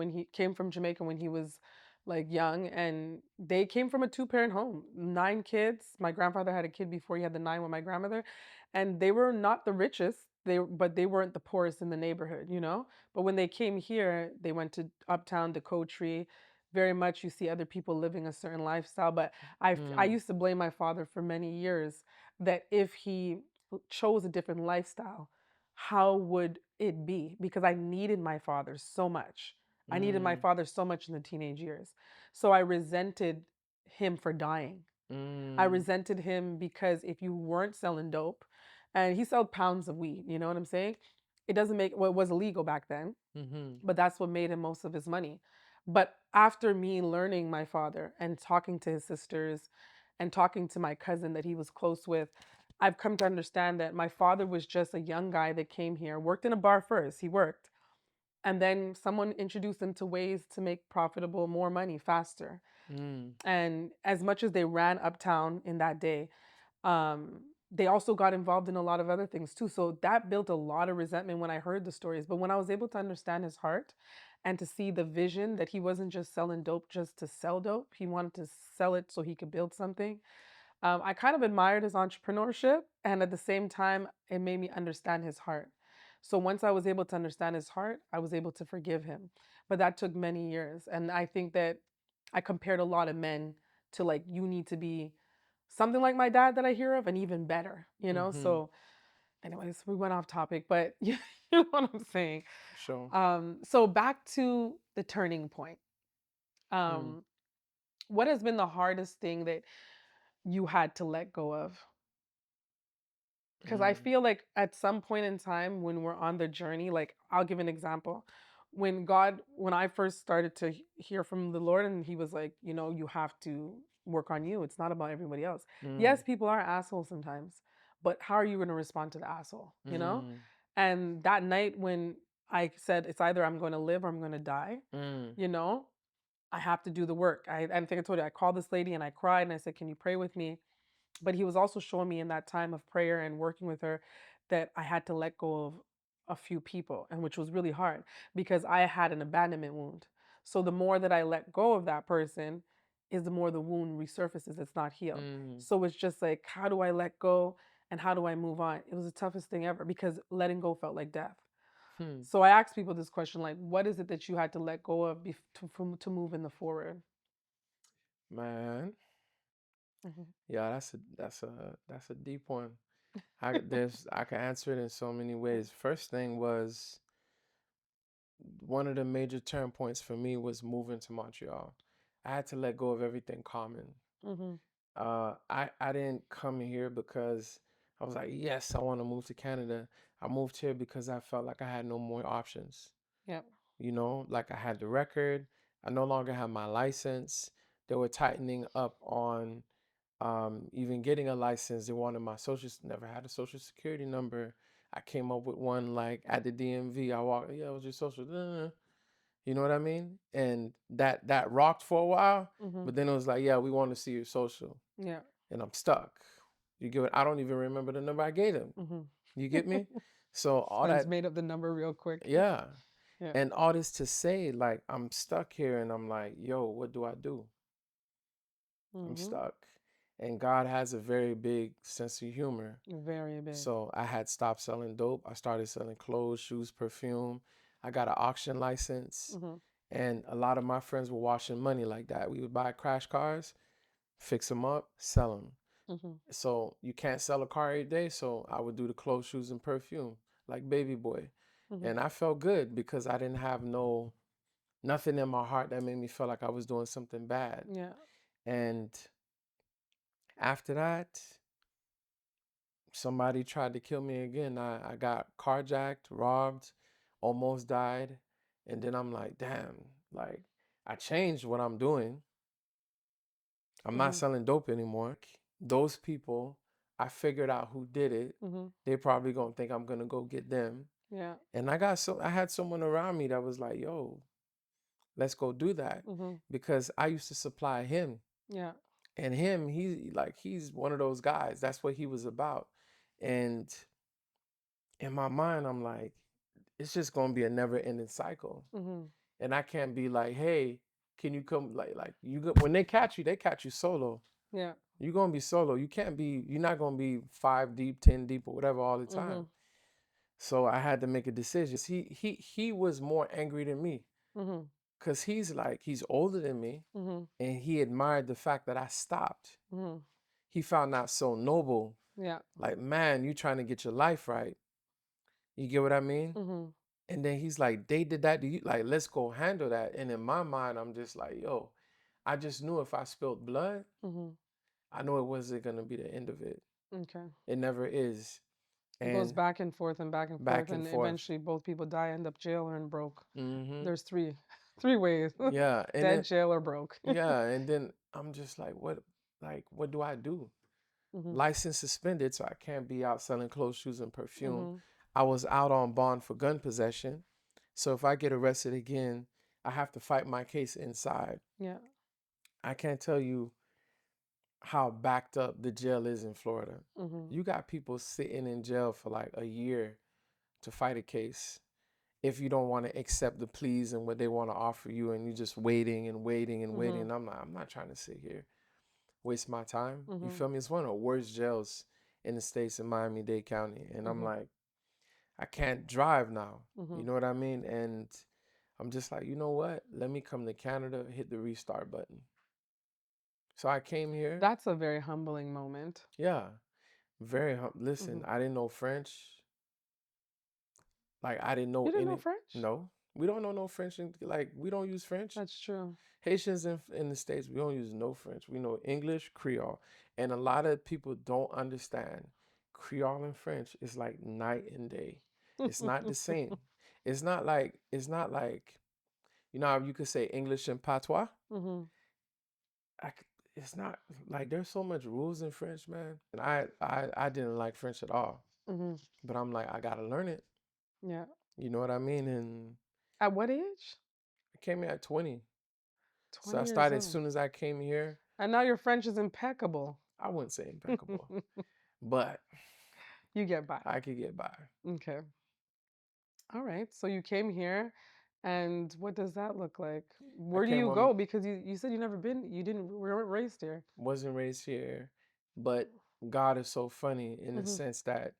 when he was like young, and they came from a two-parent home, 9 kids. My grandfather had a kid before he had the 9 with my grandmother, and they were not the richest. But they weren't the poorest in the neighborhood. But when they came here, they went to Uptown, Decotree. Very much, you see other people living a certain lifestyle. But I Mm, used to blame my father for many years that if he chose a different lifestyle, how would it be? Because I needed my father so much. I needed my mm, father so much in the teenage years. So I resented him for dying. I mm, resented him because if you weren't selling dope, and he sold pounds of weed, you know what I'm saying? It doesn't make, well, it was illegal back then, mm-hmm, but that's what made him most of his money. But after me learning my father and talking to his sisters and talking to my cousin that he was close with, I've come to understand that my father was just a young guy that came here, worked in a bar first. He worked. And then someone introduced them to ways to make profitable more money faster. Mm. And as much as they ran uptown in that day, they also got involved in a lot of other things too. So that built a lot of resentment when I heard the stories. But when I was able to understand his heart and to see the vision that he wasn't just selling dope just to sell dope, he wanted to sell it so he could build something. I kind of admired his entrepreneurship, and at the same time, it made me understand his heart. So once I was able to understand his heart, I was able to forgive him. But that took many years. And I think that I compared a lot of men to, like, you need to be something like my dad that I hear of and even better, you know? Mm-hmm. So, anyways, we went off topic, but you know what I'm saying. For sure. So back to the turning point. Mm. Um, what has been the hardest thing that you had to let go of? Because I Mm. feel like at some point in time when we're on the journey, like I'll give an example. When I first started to hear from the Lord, and He was like, you know, you have to work on you. It's not about everybody else. Mm. Yes, people are assholes sometimes, but how are you going to respond to the asshole, you know? Mm. And that night when I said, it's either I'm going to live or I'm going to die, Mm. you know, I have to do the work. I think I told you, I called this lady and I cried and I said, can you pray with me? But he was also showing me in that time of prayer and working with her that I had to let go of a few people, and which was really hard because I had an abandonment wound. So the more that I let go of that person is the more the wound resurfaces. It's not healed. Mm. So it's just like, how do I let go and how do I move on? It was the toughest thing ever because letting go felt like death. Hmm. So I asked people this question, like, what is it that you had to let go of to move in the forward? Man, Mhm. yeah, that's a deep one. I can answer it in so many ways. First thing was one of the major turn points for me was moving to Montreal. I had to let go of everything common. Mhm. I didn't come here because I was like, yes, I want to move to Canada. I moved here because I felt like I had no more options. Yep. Like I had the record. I no longer had my license. They were tightening up on even getting a license. They wanted my never had a social security number. I came up with one like at the DMV. I walked, yeah, it was your social. You know what I mean? And that rocked for a while, Mhm. but then it was like, yeah, we want to see your social, Yeah. and I'm stuck. You get what? I don't even remember the number I gave them. Mhm. You get me? So all Friends that, made up the number real quick. yeah. Yeah. And all this to say, like, I'm stuck here and I'm like, yo, what do I do? I'm Mhm. stuck. And God has a very big sense of humor. Very big. So I had stopped selling dope. I started selling clothes, shoes, perfume. I got an auction license. Mhm. And a lot of my friends were washing money like that. We would buy crash cars, fix them up, sell them. Mhm. So you can't sell a car every day. So I would do the clothes, shoes, and perfume like Baby Boy. Mhm. And I felt good because I didn't have nothing in my heart that made me feel like I was doing something bad. Yeah. And after that, somebody tried to kill me again. I got carjacked, robbed, almost died. And then I'm like, damn, like I changed what I'm doing. I'm not Mhm. selling dope anymore. Those people, I figured out who did it. Mhm. They probably gonna think I'm gonna go get them. Yeah. And I had someone around me that was like, yo, let's go do that. Mhm. Because I used to supply him. Yeah. And he's one of those guys. That's what he was about. And in my mind, I'm like, it's just gonna be a never ending cycle. Mhm. And I can't be like, hey, can you come like you go when they catch you solo. Yeah. You're gonna be solo. You're not gonna be 5 deep, 10 deep, or whatever all the time. Mhm. So I had to make a decision. He was more angry than me. Mhm. Cause he's older than me Mhm. and he admired the fact that I stopped. Mhm. He found that so noble. Yeah. Like, man, you trying to get your life right. You get what I mean? Mhm. And then he's like, they did that to you. Like, let's go handle that. And in my mind, I'm just like, yo, I just knew if I spilled blood, Mhm. I know it wasn't gonna be the end of it. Okay. It never is. It goes And back and forth, back and and forth. eventually both people die, end up jail or in broke. Mm-hmm. There's three, three ways: Yeah. And dead, then jail, or broke. yeah, and then I'm just like what do I do? Mhm. License suspended, so I can't be out selling clothes, shoes, and perfume. Mhm. I was out on bond for gun possession. So if I get arrested again, I have to fight my case inside. Yeah. I can't tell you how backed up the jail is in Florida. Mhm. You got people sitting in jail for like a year to fight a case if you don't want to accept the pleas and what they want to offer you, and you're just waiting and waiting and waiting. Mhm. And I'm not trying to sit here waste my time. You Mhm. feel me? It's one of the worst jails in the states in Miami-Dade County. And I'm Mhm. like, I can't drive now. You Mhm. know what I mean? And I'm just like, you know what? Let me come to Canada, hit the restart button. So I came here. That's a very humbling moment. Yeah, listen, Mhm. I didn't know French. Like I didn't You know didn't know any. French? No, we don't know no French. Like we don't use French. That's true. Haitians in the States, we don't use no French. We know English, Creole. And a lot of people don't understand Creole and French is like night and day. It's not the same. It's not like, you know how you could say English and patois? Mhm. It's not like there's so much rules in French, man. And I didn't like French at all. Mhm. But I'm like, I gotta learn it. Yeah. You know what I mean? And At what age? I came here at 20. So 20 I years started as old. soon as I came here. And now your French is impeccable. I wouldn't say impeccable, but You get by. I could get by. Okay. All right. So you came here, and what does that look like? I Where do came you on, go? Because you said you didn't, we weren't raised here. wasn't raised here, but God is so funny in the Mhm. sense that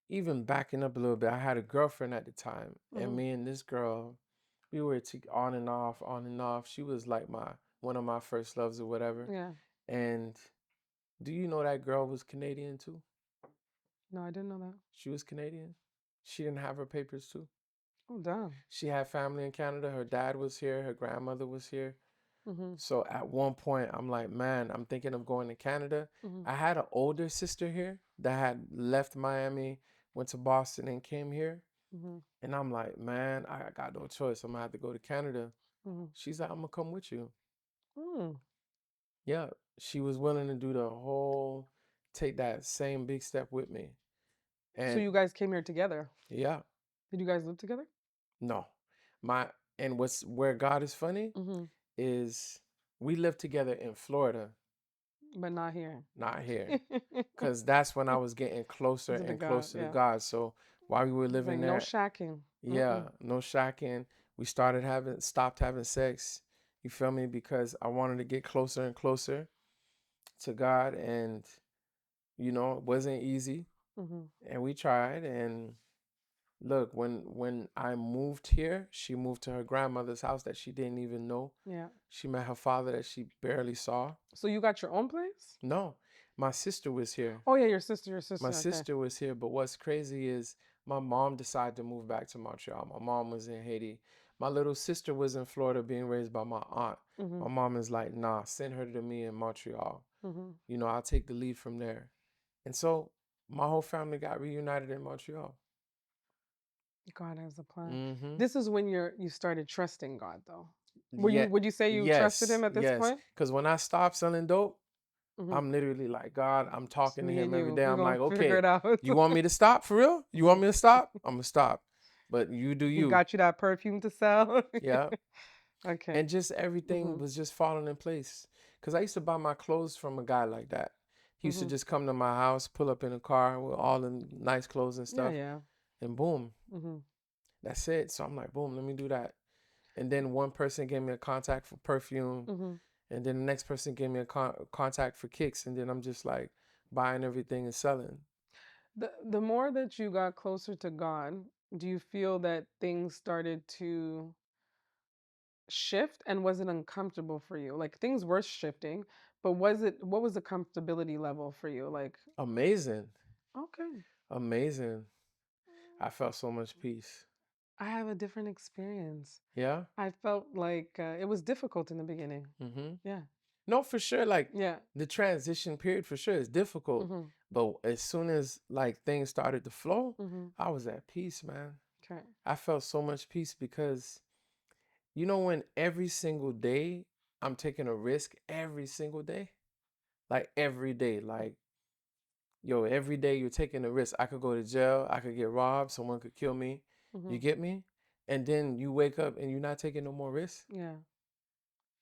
even backing up a little bit, I had a girlfriend at the time, and Mhm. me and this girl, we were on and off, on and off. She was like one of my first loves or whatever. Yeah. And do you know that girl was Canadian too? No, I didn't know that. She was Canadian. She didn't have her papers too. Oh, damn. She had family in Canada. Her dad was here. Her grandmother was here. Mhm. So at one point, I'm like, man, I'm thinking of going to Canada. Mhm. I had an older sister here that had left Miami, went to Boston, and came here. Mhm. And I'm like, man, I got no choice. I'm gonna have to go to Canada. Mhm. She's like, I'm gonna come with you. Mm. Yeah, she was willing to do the whole, take that same big step with me. So And you guys came here together. yeah, Did you guys live together? no, my and what's where God is funny Mhm. is we lived together in Florida, But not here. not here. Because that's when I was getting closer To the and God, closer to yeah. God. So while we were It's like living no there, shacking. yeah, Mm-mm. no shacking. We stopped having sex. You feel me? Because I wanted to get closer and closer to God, and it wasn't easy. Mhm. And we tried. And look, when I moved here, she moved to her grandmother's house that she didn't even know. Yeah. She met her father that she barely saw. So you got your own place? No, my sister was here. Oh yeah, your My sister. Okay. sister was here, but what's crazy is my mom decided to move back to Montreal. My mom was in Haiti. My little sister was in Florida being raised by my aunt. My Mhm. mom is like, nah, send her to me in Montreal. Mhm. I'll take the lead from there. And so my whole family got reunited in Montreal. God has a plan. Mm-hmm. This is when you started trusting God, though. Yeah, Would you say you trusted yes, Him at this yes. point? Because when I stopped selling dope, Mhm. I'm literally like, God, I'm Just talking to me him and every you. day. We're I'm gonna like, figure okay, it out. you want me to stop for real? You want Mhm. me to stop? I'm gonna stop. But you do You you. got you that perfume to sell. Yeah. Okay. And just everything Mhm. was just falling in place. Cause I used to buy my clothes from a guy like that. He used to Mhm. just come to my house, pull up in a car with all the nice clothes and Yeah, stuff, yeah. and boom, Mhm. that's it. So I'm like, boom, let me do that. And then one person gave me a contact for perfume, Mhm. and then the next person gave me a contact for kicks, and then I'm just like buying everything and selling. The more that you got closer to God, do you feel that things started to shift, and was it uncomfortable for you? Like things were shifting, but what was the comfortability level for you? Like, Amazing, okay. amazing. I felt so much peace. I have a different experience. Yeah. I felt like it was difficult in the beginning. Mm-hmm. Yeah. No, for sure. Like Yeah. the transition period for sure is difficult. Mhm. But as soon as like things started to flow, Mhm. I was at peace, man. Okay. I felt so much peace because when every single day I'm taking a risk every single day, like every day, like every day you're taking a risk. I could go to jail, I could get robbed, someone could kill me. You Mhm. get me? And then you wake up and you're not taking no more risks. Yeah.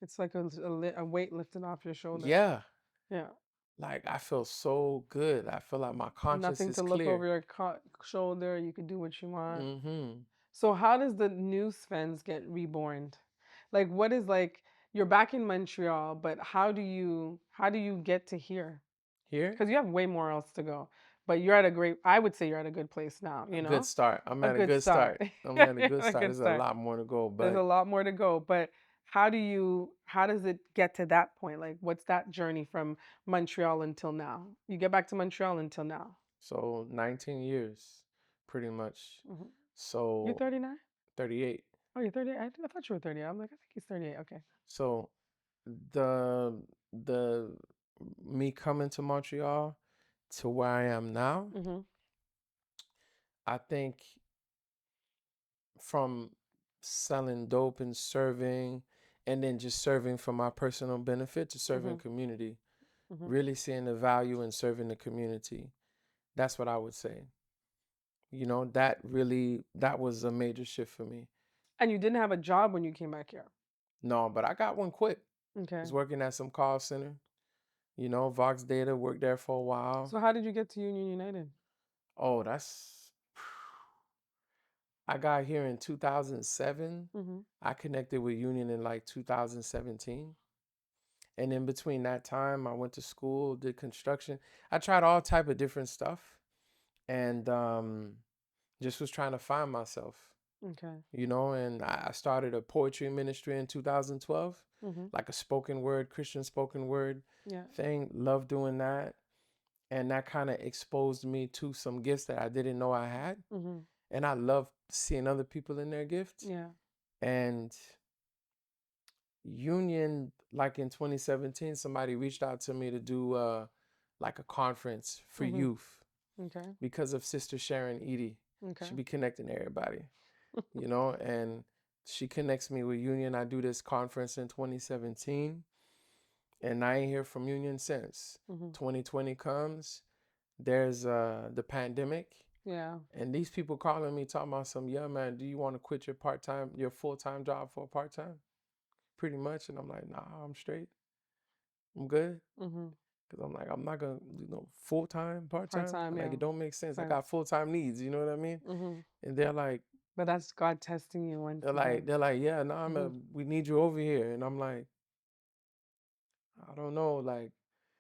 It's like a weight lifted off your shoulder. Yeah. Yeah. Like I feel so good. I feel like my conscience Nothing is to look over clear. your shoulder. You can do what you want. Mm-hmm. So how does the new Svens get reborn? Like what is like you're back in Montreal, but how do you get to here? Here, Because you have way more else to go. But you're at a great I would say you're at a good place now, a good start. I'm A at a good good start. start. I'm at a good A start. good There's a start. lot more to go, There's a but lot more to go, but how does it get to that point? Like what's that journey from Montreal until now? You get back to Montreal until now. so 19 years, pretty much. Mhm. You're So 39? 38. Oh, you're 38. I thought you were 30. I'm like, I think he's 38. Okay. So the the me coming to Montreal to where I am now, Mhm. I think from selling dope and serving and then just serving for my personal benefit to serving Mhm. community, Mhm. really seeing the value in serving the community. That's what I would say. That was a major shift for me. And you didn't have a job when you came back here. No, but I got one quick. Okay. Was working at some call center, Vox Data, worked there for a while. So how did you get to Union United? Oh, that's I got here in 2007. Mhm. I connected with Union in like 2017. And in between that time, I went to school, did construction. I tried all type of different stuff and just was trying to find myself, Okay. and I started a poetry ministry in 2012, Mhm. like a spoken word, Christian spoken word Yeah. thing. Loved doing that. And that kind of exposed me to some gifts that I didn't know I had. Mhm. And I love seeing other people in their gifts. Yeah. And Union, like in 2017, somebody reached out to me to do like a conference for Mhm. youth Okay. because of Sister Sharon Edie. Okay. She be connecting everybody, and she connects me with Union. I do this conference in 2017, and I ain't hear from Union since. Mhm. 2020 comes, there's the pandemic, Yeah. and these people calling me talking about some, yeah, man, do you want to quit your full-time job for a part-time? Pretty much. And I'm like, nah, I'm straight. I'm good. Mhm. Cause I'm like, I'm not gonna do no full time, part Part time. time, Like yeah. it don't make sense. I Sense. got full time needs. You know what I mean? Mhm. And they're like, But that's God testing you once they're like, again. they're like, yeah, no, Mhm. we need you over here. And I'm like, I don't know. Like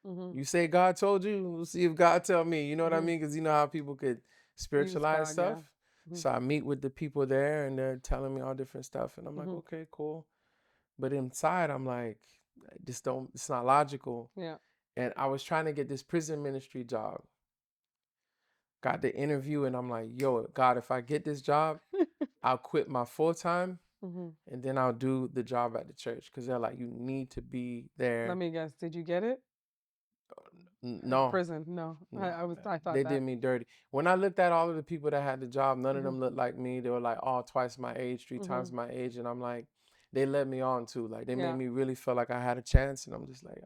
Mhm. you say God told you. We'll see if God tell me. You know what I Mhm. mean? Cause you know how people could Use spiritualize God, stuff. yeah. Mhm. So I meet with the people there, and they're telling me all different stuff, and I'm like, Mhm. okay, cool. But inside, I'm like, this don't. It's not logical. Yeah. And I was trying to get this prison ministry job. Got the interview, and I'm like, yo, God, if I get this job, I'll quit my full time Mhm. and then I'll do the job at the church. Cause they're like, you need to be Let there. me guess. Did you get it? No, Prison. No. no, I thought they did that. me dirty. When I looked at all of the people that had the job, none of Mhm. them looked like me. They were like all twice my age, three times Mhm. my age. And I'm like, they led me on too. Like they made Yeah. me really feel like I had a chance. And I'm just like,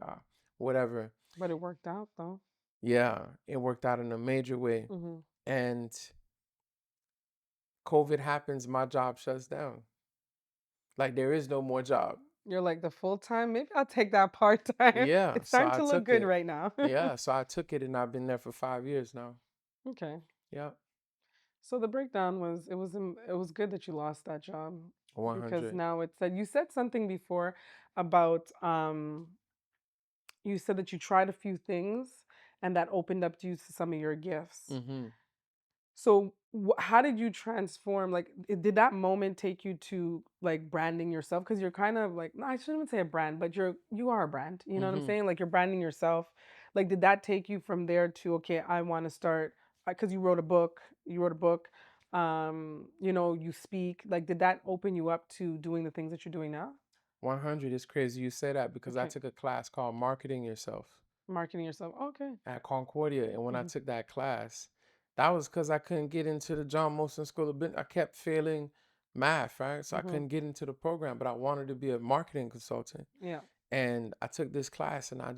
whatever. But it worked out though. Yeah, it worked out in a major way. Mhm. And COVID happens, my job shuts down. Like there is no more job. You're like the full time. Maybe I'll take that part time. Yeah, It's so starting I to look took good it. right now. Yeah, so I took it and I've been there for 5 years now. Okay. Yep, So the breakdown was it was good that you lost that job because 100. now it said you said something before about you said that you tried a few things and that opened up to you to some of your gifts. Mm-hmm. So how did you transform? Like, did that moment take you to like branding yourself? Because you're kind of like, no, I shouldn't even say a brand, but you are a brand. You know what I'm Mm-hmm. saying? Like you're branding yourself. Like, did that take you from there to okay, I want to start? Because you wrote a book. You wrote a book. You speak. Like, did that open you up to doing the things that you're doing now? 100 is crazy you say that because I Okay, took a class called Marketing Yourself marketing yourself. Okay. at Concordia. And when I Hmm. took that class, that was because I couldn't get into the John Molson School of Business. I kept failing math, right? So I Hmm. couldn't get into the program, but I wanted to be a marketing consultant. Yeah. And I took this class and I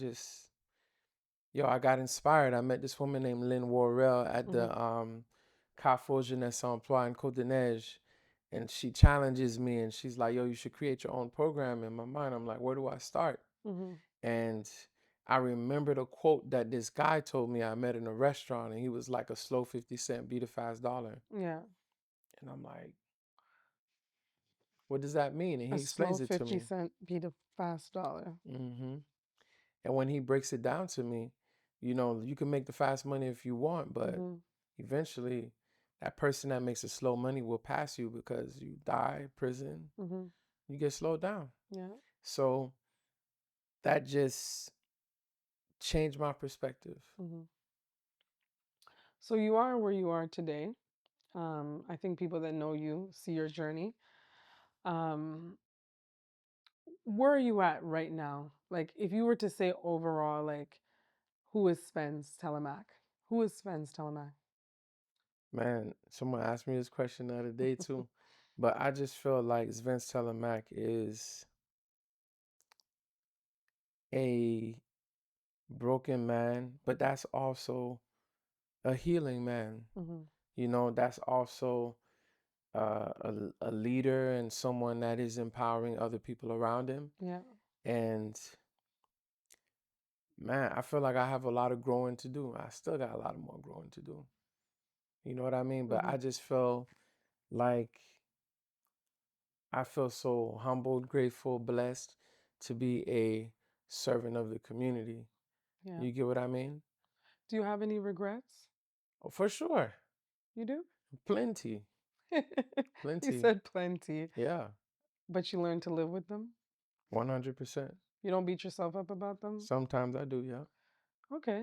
got inspired. I met this woman named Lynn Worrell at Hmm. the Carrefour Jeunesse Emploi in Côte des Neiges. and she challenges me and she's like, yo, you should create your own program. In my mind, I'm like, where do I start? Mm-hmm. And I remembered a quote that this guy told me I met in a restaurant, and he was like, a slow 50 cent beat a fast dollar. Yeah. And I'm like, what does that mean? And A he slow explains it to 50 me. cent beat a fast dollar. hmm And when he breaks it down to me, you can make the fast money if you want, but Mm-hmm. eventually that person that makes the slow money will pass you because you die, prison, Mm-hmm. you get slowed down. Yeah. So that just changed my perspective. Mm-hmm. So you are where you are today. I think people that know you see your journey. Um, where are you at right now? Like, if you were to say overall, like, who is Svens Telemaque? Who is Svens Telemaque? Man, someone asked me this question the other day too, but I just feel like Svens Telemaque is a broken man, but that's also a healing man. Mm-hmm. That's also a leader and someone that is empowering other people around him. Yeah. And man, I feel like I have a lot of growing to do. I still got a lot of more growing to do. You know what I mean? But Mm-hmm. I just feel like I feel so humbled, grateful, blessed to be a servant of the community. Yeah. You get what I mean? Do you have any regrets? Oh, for sure. You do? Plenty. You Plenty. said plenty, Yeah. but you learned to live with them. 100%. You don't beat yourself up about them. Sometimes I do, yeah. Okay.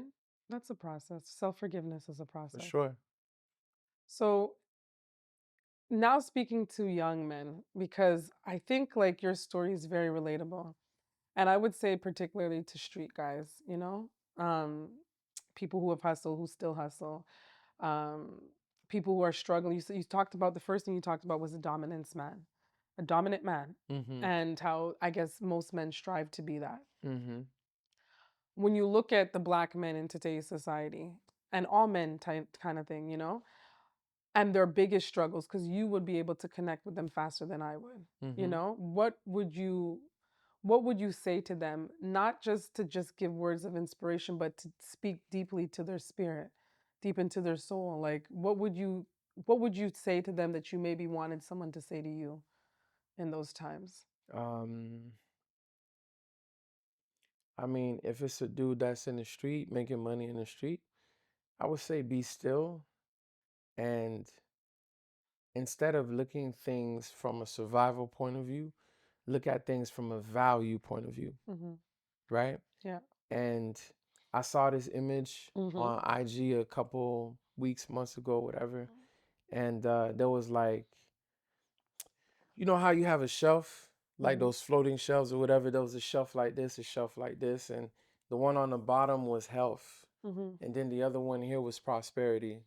That's a process. Self forgiveness is a For process. sure. So, now speaking to young men, because I think like your story is very relatable. And I would say particularly to street guys, um, people who have hustled, who still hustle, um, people who are struggling. You talked about the first thing you talked about was a dominant man, Mm-hmm. and how I guess most men strive to be that. Mm-hmm. When you look at the black men in today's society, and all men type kind of thing, and their biggest struggles, because you would be able to connect with them faster than I would. Mm-hmm. What would you say to them, not just to just give words of inspiration, but to speak deeply to their spirit, deep into their soul? Like, what would you say to them that you maybe wanted someone to say to you in those times? Um, I mean, if it's a dude that's in the street making money in the street, I would say be still, and instead of looking things from a survival point of view, look at things from a value point of view, Mm-hmm. right? Yeah. And I saw this image Mm-hmm. on IG a couple weeks, months ago, whatever, and there was like, you know how you have a shelf, like Mm-hmm. those floating shelves or whatever. There was a shelf like this, a shelf like this, and the one on the bottom was health, Mm-hmm. and then the other one here was prosperity.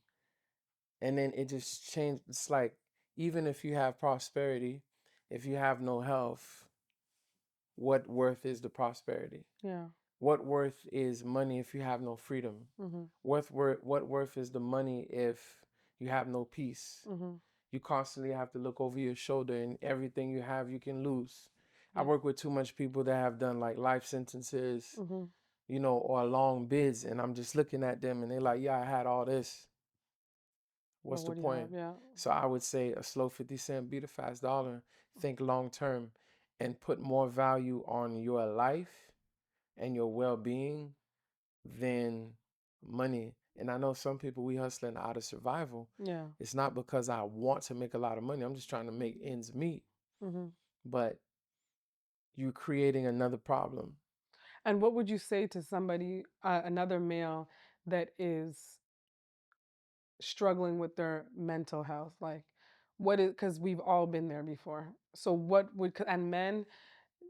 And then it just changed. It's like, even if you have prosperity, if you have no health, what worth is the prosperity? Yeah. What worth is money if you have no freedom? Mm-hmm. What worth is the money if you have no peace? Mm-hmm. You constantly have to look over your shoulder, and everything you have you can lose. I Yeah. work with too much people that have done like life sentences, Mm-hmm. or long bids, and I'm just looking at them and they're like, yeah, I had all this. Well, What's the what do you have? point? Yeah. So I would say a slow 50 cent beat a fast dollar. Think long term and put more value on your life and your well being than money. And I know some people, we hustling out of survival. Yeah. It's not because I want to make a lot of money. I'm just trying to make ends meet. Mm-hmm. But you're creating another problem. And what would you say to somebody, another male that is struggling with their mental health? Like, what is, because we've all been there before. So, and men,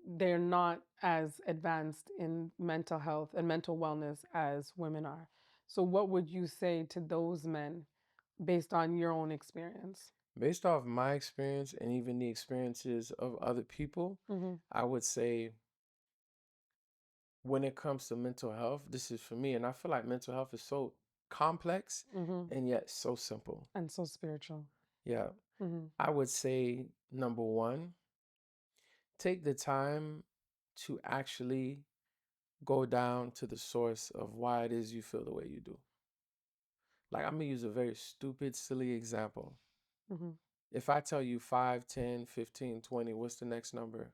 they're not as advanced in mental health and mental wellness as women are. So, what would you say to those men based on your own experience? Based off my experience and even the experiences of other people, Mm-hmm. I would say when it comes to mental health, this is for me. And I feel like mental health is so complex Mm-hmm. and yet so simple. And so spiritual. Yeah. Mm-hmm. I would say number one, take the time to actually go down to the source of why it is you feel the way you do. Like, I'm gonna use a very stupid, silly example. Mm-hmm. If I tell you 5, 10, 15, 20, what's the next number?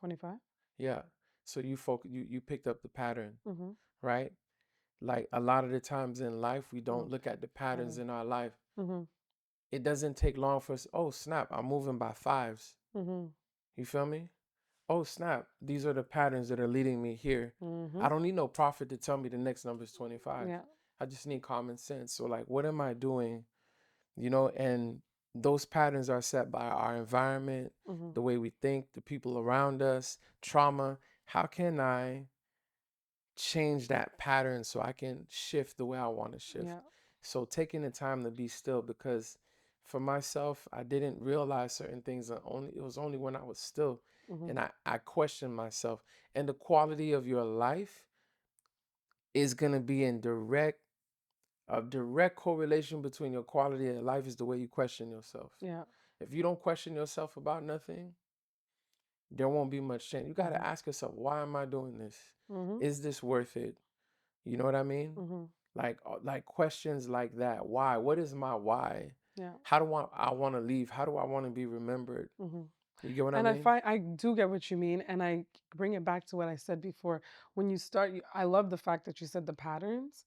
25. Yeah. So you picked up the pattern, Mm-hmm. right? Like a lot of the times in life, we don't Oh, look at the patterns pattern. in our life. Mm-hmm. It doesn't take long for us. Oh, snap, I'm moving by fives. Mm-hmm. You feel me? Oh, snap, these are the patterns that are leading me here. Mm-hmm. I don't need no prophet to tell me the next number is 25. Yeah. I just need common sense. So, like, what am I doing? And those patterns are set by our environment, Mm-hmm. the way we think, the people around us, trauma. How can I change that pattern so I can shift the way I want to shift? Yeah. So taking the time to be still, because for myself, I didn't realize certain things. It was only when I was still, Mm-hmm. and I questioned myself. And the quality of your life is gonna be in direct correlation between your quality of life is the way you question yourself. Yeah. If you don't question yourself about nothing, there won't be much change. You got Mm-hmm. to ask yourself, why am I doing this? Mm-hmm. Is this worth it? You know what I mean? Mm-hmm. Like questions like that. Why? What is my why? Yeah. How do I want to leave? How do I want to be remembered? Mm-hmm. You get what I And mean? I do get what you mean, and I bring it back to what I said before. When you start, I love the fact that you said the patterns,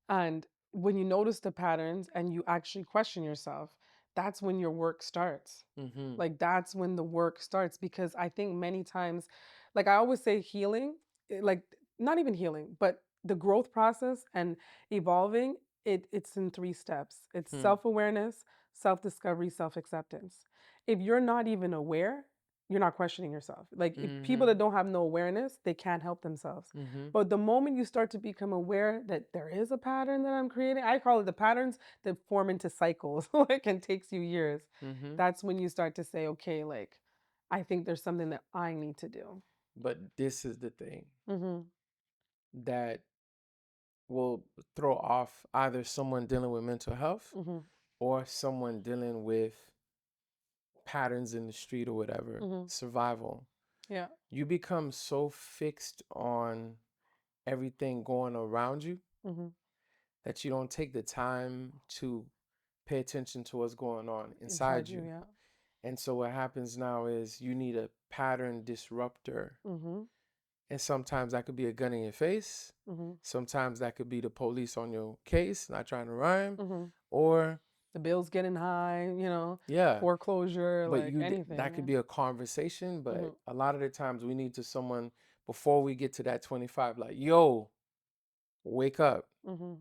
and when you notice the patterns and you actually question yourself, that's when your work starts. Mm-hmm. Like that's when the work starts, because I think many times, like I always say, healing, like not even healing, but the growth process and evolving, it's in three steps. It's Hmm. self-awareness, self-discovery, self-acceptance. If you're not even aware, you're not questioning yourself. Like if people Mm-hmm. that don't have no awareness, they can't help themselves. Mm-hmm. But the moment you start to become aware that there is a pattern that I'm creating, I call it the patterns that form into cycles, like and takes you years. Mm-hmm. That's when you start to say, okay, like I think there's something that I need to do. But this is the thing Mm-hmm. that will throw off either someone dealing with mental health Mm-hmm. or someone dealing with patterns in the street or whatever, Mm-hmm. survival. Yeah. You become so fixed on everything going around you Mm-hmm. that you don't take the time to pay attention to what's going on inside Inside you, you. yeah. And so what happens now is you need a pattern disruptor. Mm-hmm. And sometimes that could be a gun in your face. Mm-hmm. Sometimes that could be the police on your case, not trying to rhyme. Mm-hmm. Or, The bills getting high, yeah, foreclosure, but like anything. that could be a conversation. Yeah. But Mm-hmm. a lot of the times we need to someone before we get to that 25, like, yo, wake up. Mm-hmm.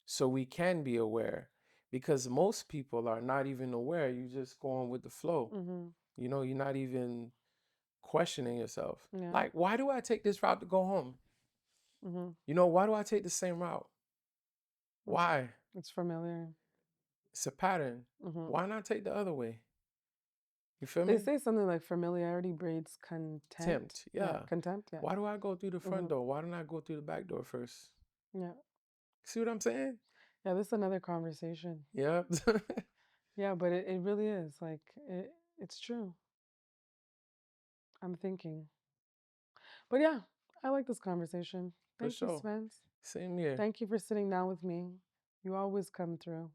So we can be aware, because most people are not even aware. You just going with the flow. Mm-hmm. You're not even questioning yourself. Yeah. Like, why do I take this route to go home? Mm-hmm. Why do I take the same route? Why? It's familiar. It's a pattern. Mm-hmm. Why not take the other way? You feel They me? say something like familiarity breeds contempt. Tempt. Yeah, Yeah. contempt. Yeah. Why do I go through the front Mm-hmm. door? Why don't I go through the back door first? Yeah. See what I'm saying? Yeah, this is another conversation. Yeah. Yeah, but it really is. Like it's true. I'm thinking. But yeah, I like this conversation. For Thank you, sure. Svens. Same here. Thank you for sitting down with me. You always come through.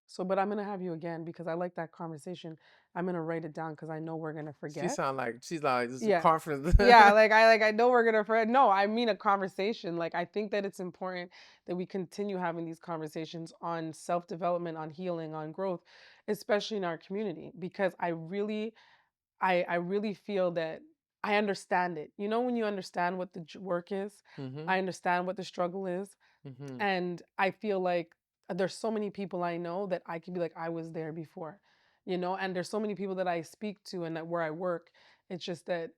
So, but I'm gonna have you again because I like that conversation. I'm gonna write it down because I know we're gonna forget. She's like this is a Yeah. conference. Yeah, I know we're gonna forget. No, I mean a conversation. Like I think that it's important that we continue having these conversations on self-development, on healing, on growth, especially in our community, because I really feel that I understand it. You know, when you understand what the work is, Mm-hmm. I understand what the struggle is. Mm-hmm. And I feel like there's so many people I know that I can be like, I was there before, and there's so many people that I speak to and that where I work. It's just that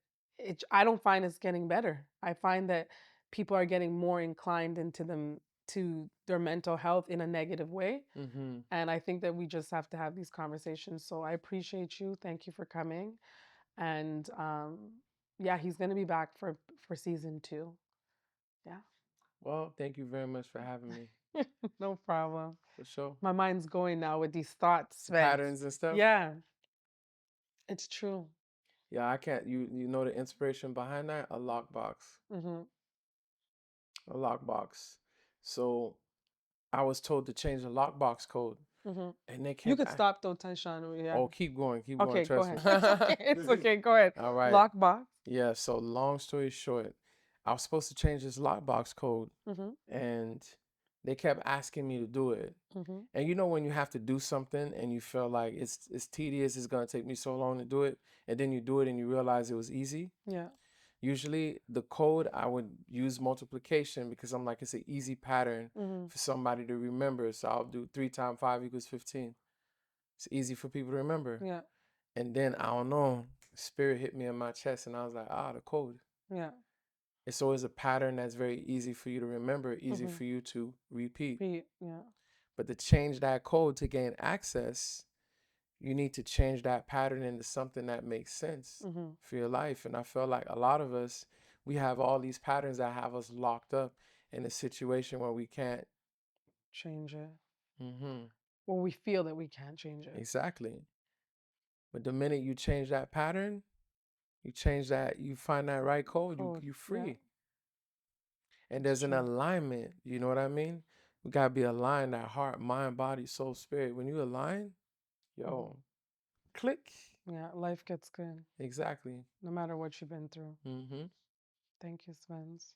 I don't find it's getting better. I find that people are getting more inclined to their mental health in a negative way. Mm-hmm. And I think that we just have to have these conversations. So I appreciate you. Thank you for coming. And yeah, he's gonna be back for season 2. Yeah. Well, thank you very much for having me. No problem. For sure. My mind's going now with these thoughts, Svens. Patterns and stuff. Yeah, it's true. Yeah, I can't. You know the inspiration behind that? A lockbox. Mm-hmm. A lockbox. So I was told to change the lockbox code, Mm-hmm. and they You kept. could stop though, Tanshan. Yeah. Oh, keep going, keep going. Okay, go Trust me. ahead. It's okay. It's okay. Go ahead. All right. Lockbox. Yeah. So long story short, I was supposed to change this lockbox code, Mm-hmm. and they kept asking me to do it. Mm-hmm. And you know when you have to do something and you feel like it's tedious, it's gonna take me so long to do it, and then you do it and you realize it was easy. Yeah. Usually the code I would use multiplication because I'm like it's an easy pattern Mm-hmm. for somebody to remember. So I'll do 3 times 5 equals 15. It's easy for people to remember. Yeah. And then I don't know, spirit hit me in my chest and I was like, the code. Yeah. It's always a pattern that's very easy for you to remember, easy Mm-hmm. for you to repeat. Yeah. But to change that code to gain access, you need to change that pattern into something that makes sense Mm-hmm. for your life. And I feel like a lot of us, we have all these patterns that have us locked up in a situation where we can't. Change it. Mm-hmm. When we feel that we can't change it. Exactly. But the minute you change that pattern, you change that, you find that right code, Code. you Yeah. free. And It's there's an true. alignment. You know what I mean? We gotta be aligned, that heart, mind, body, soul, spirit. When you align, yo, click. Yeah. Life gets good Exactly. no matter what you've been through. Mm-hmm. Thank you, Svens.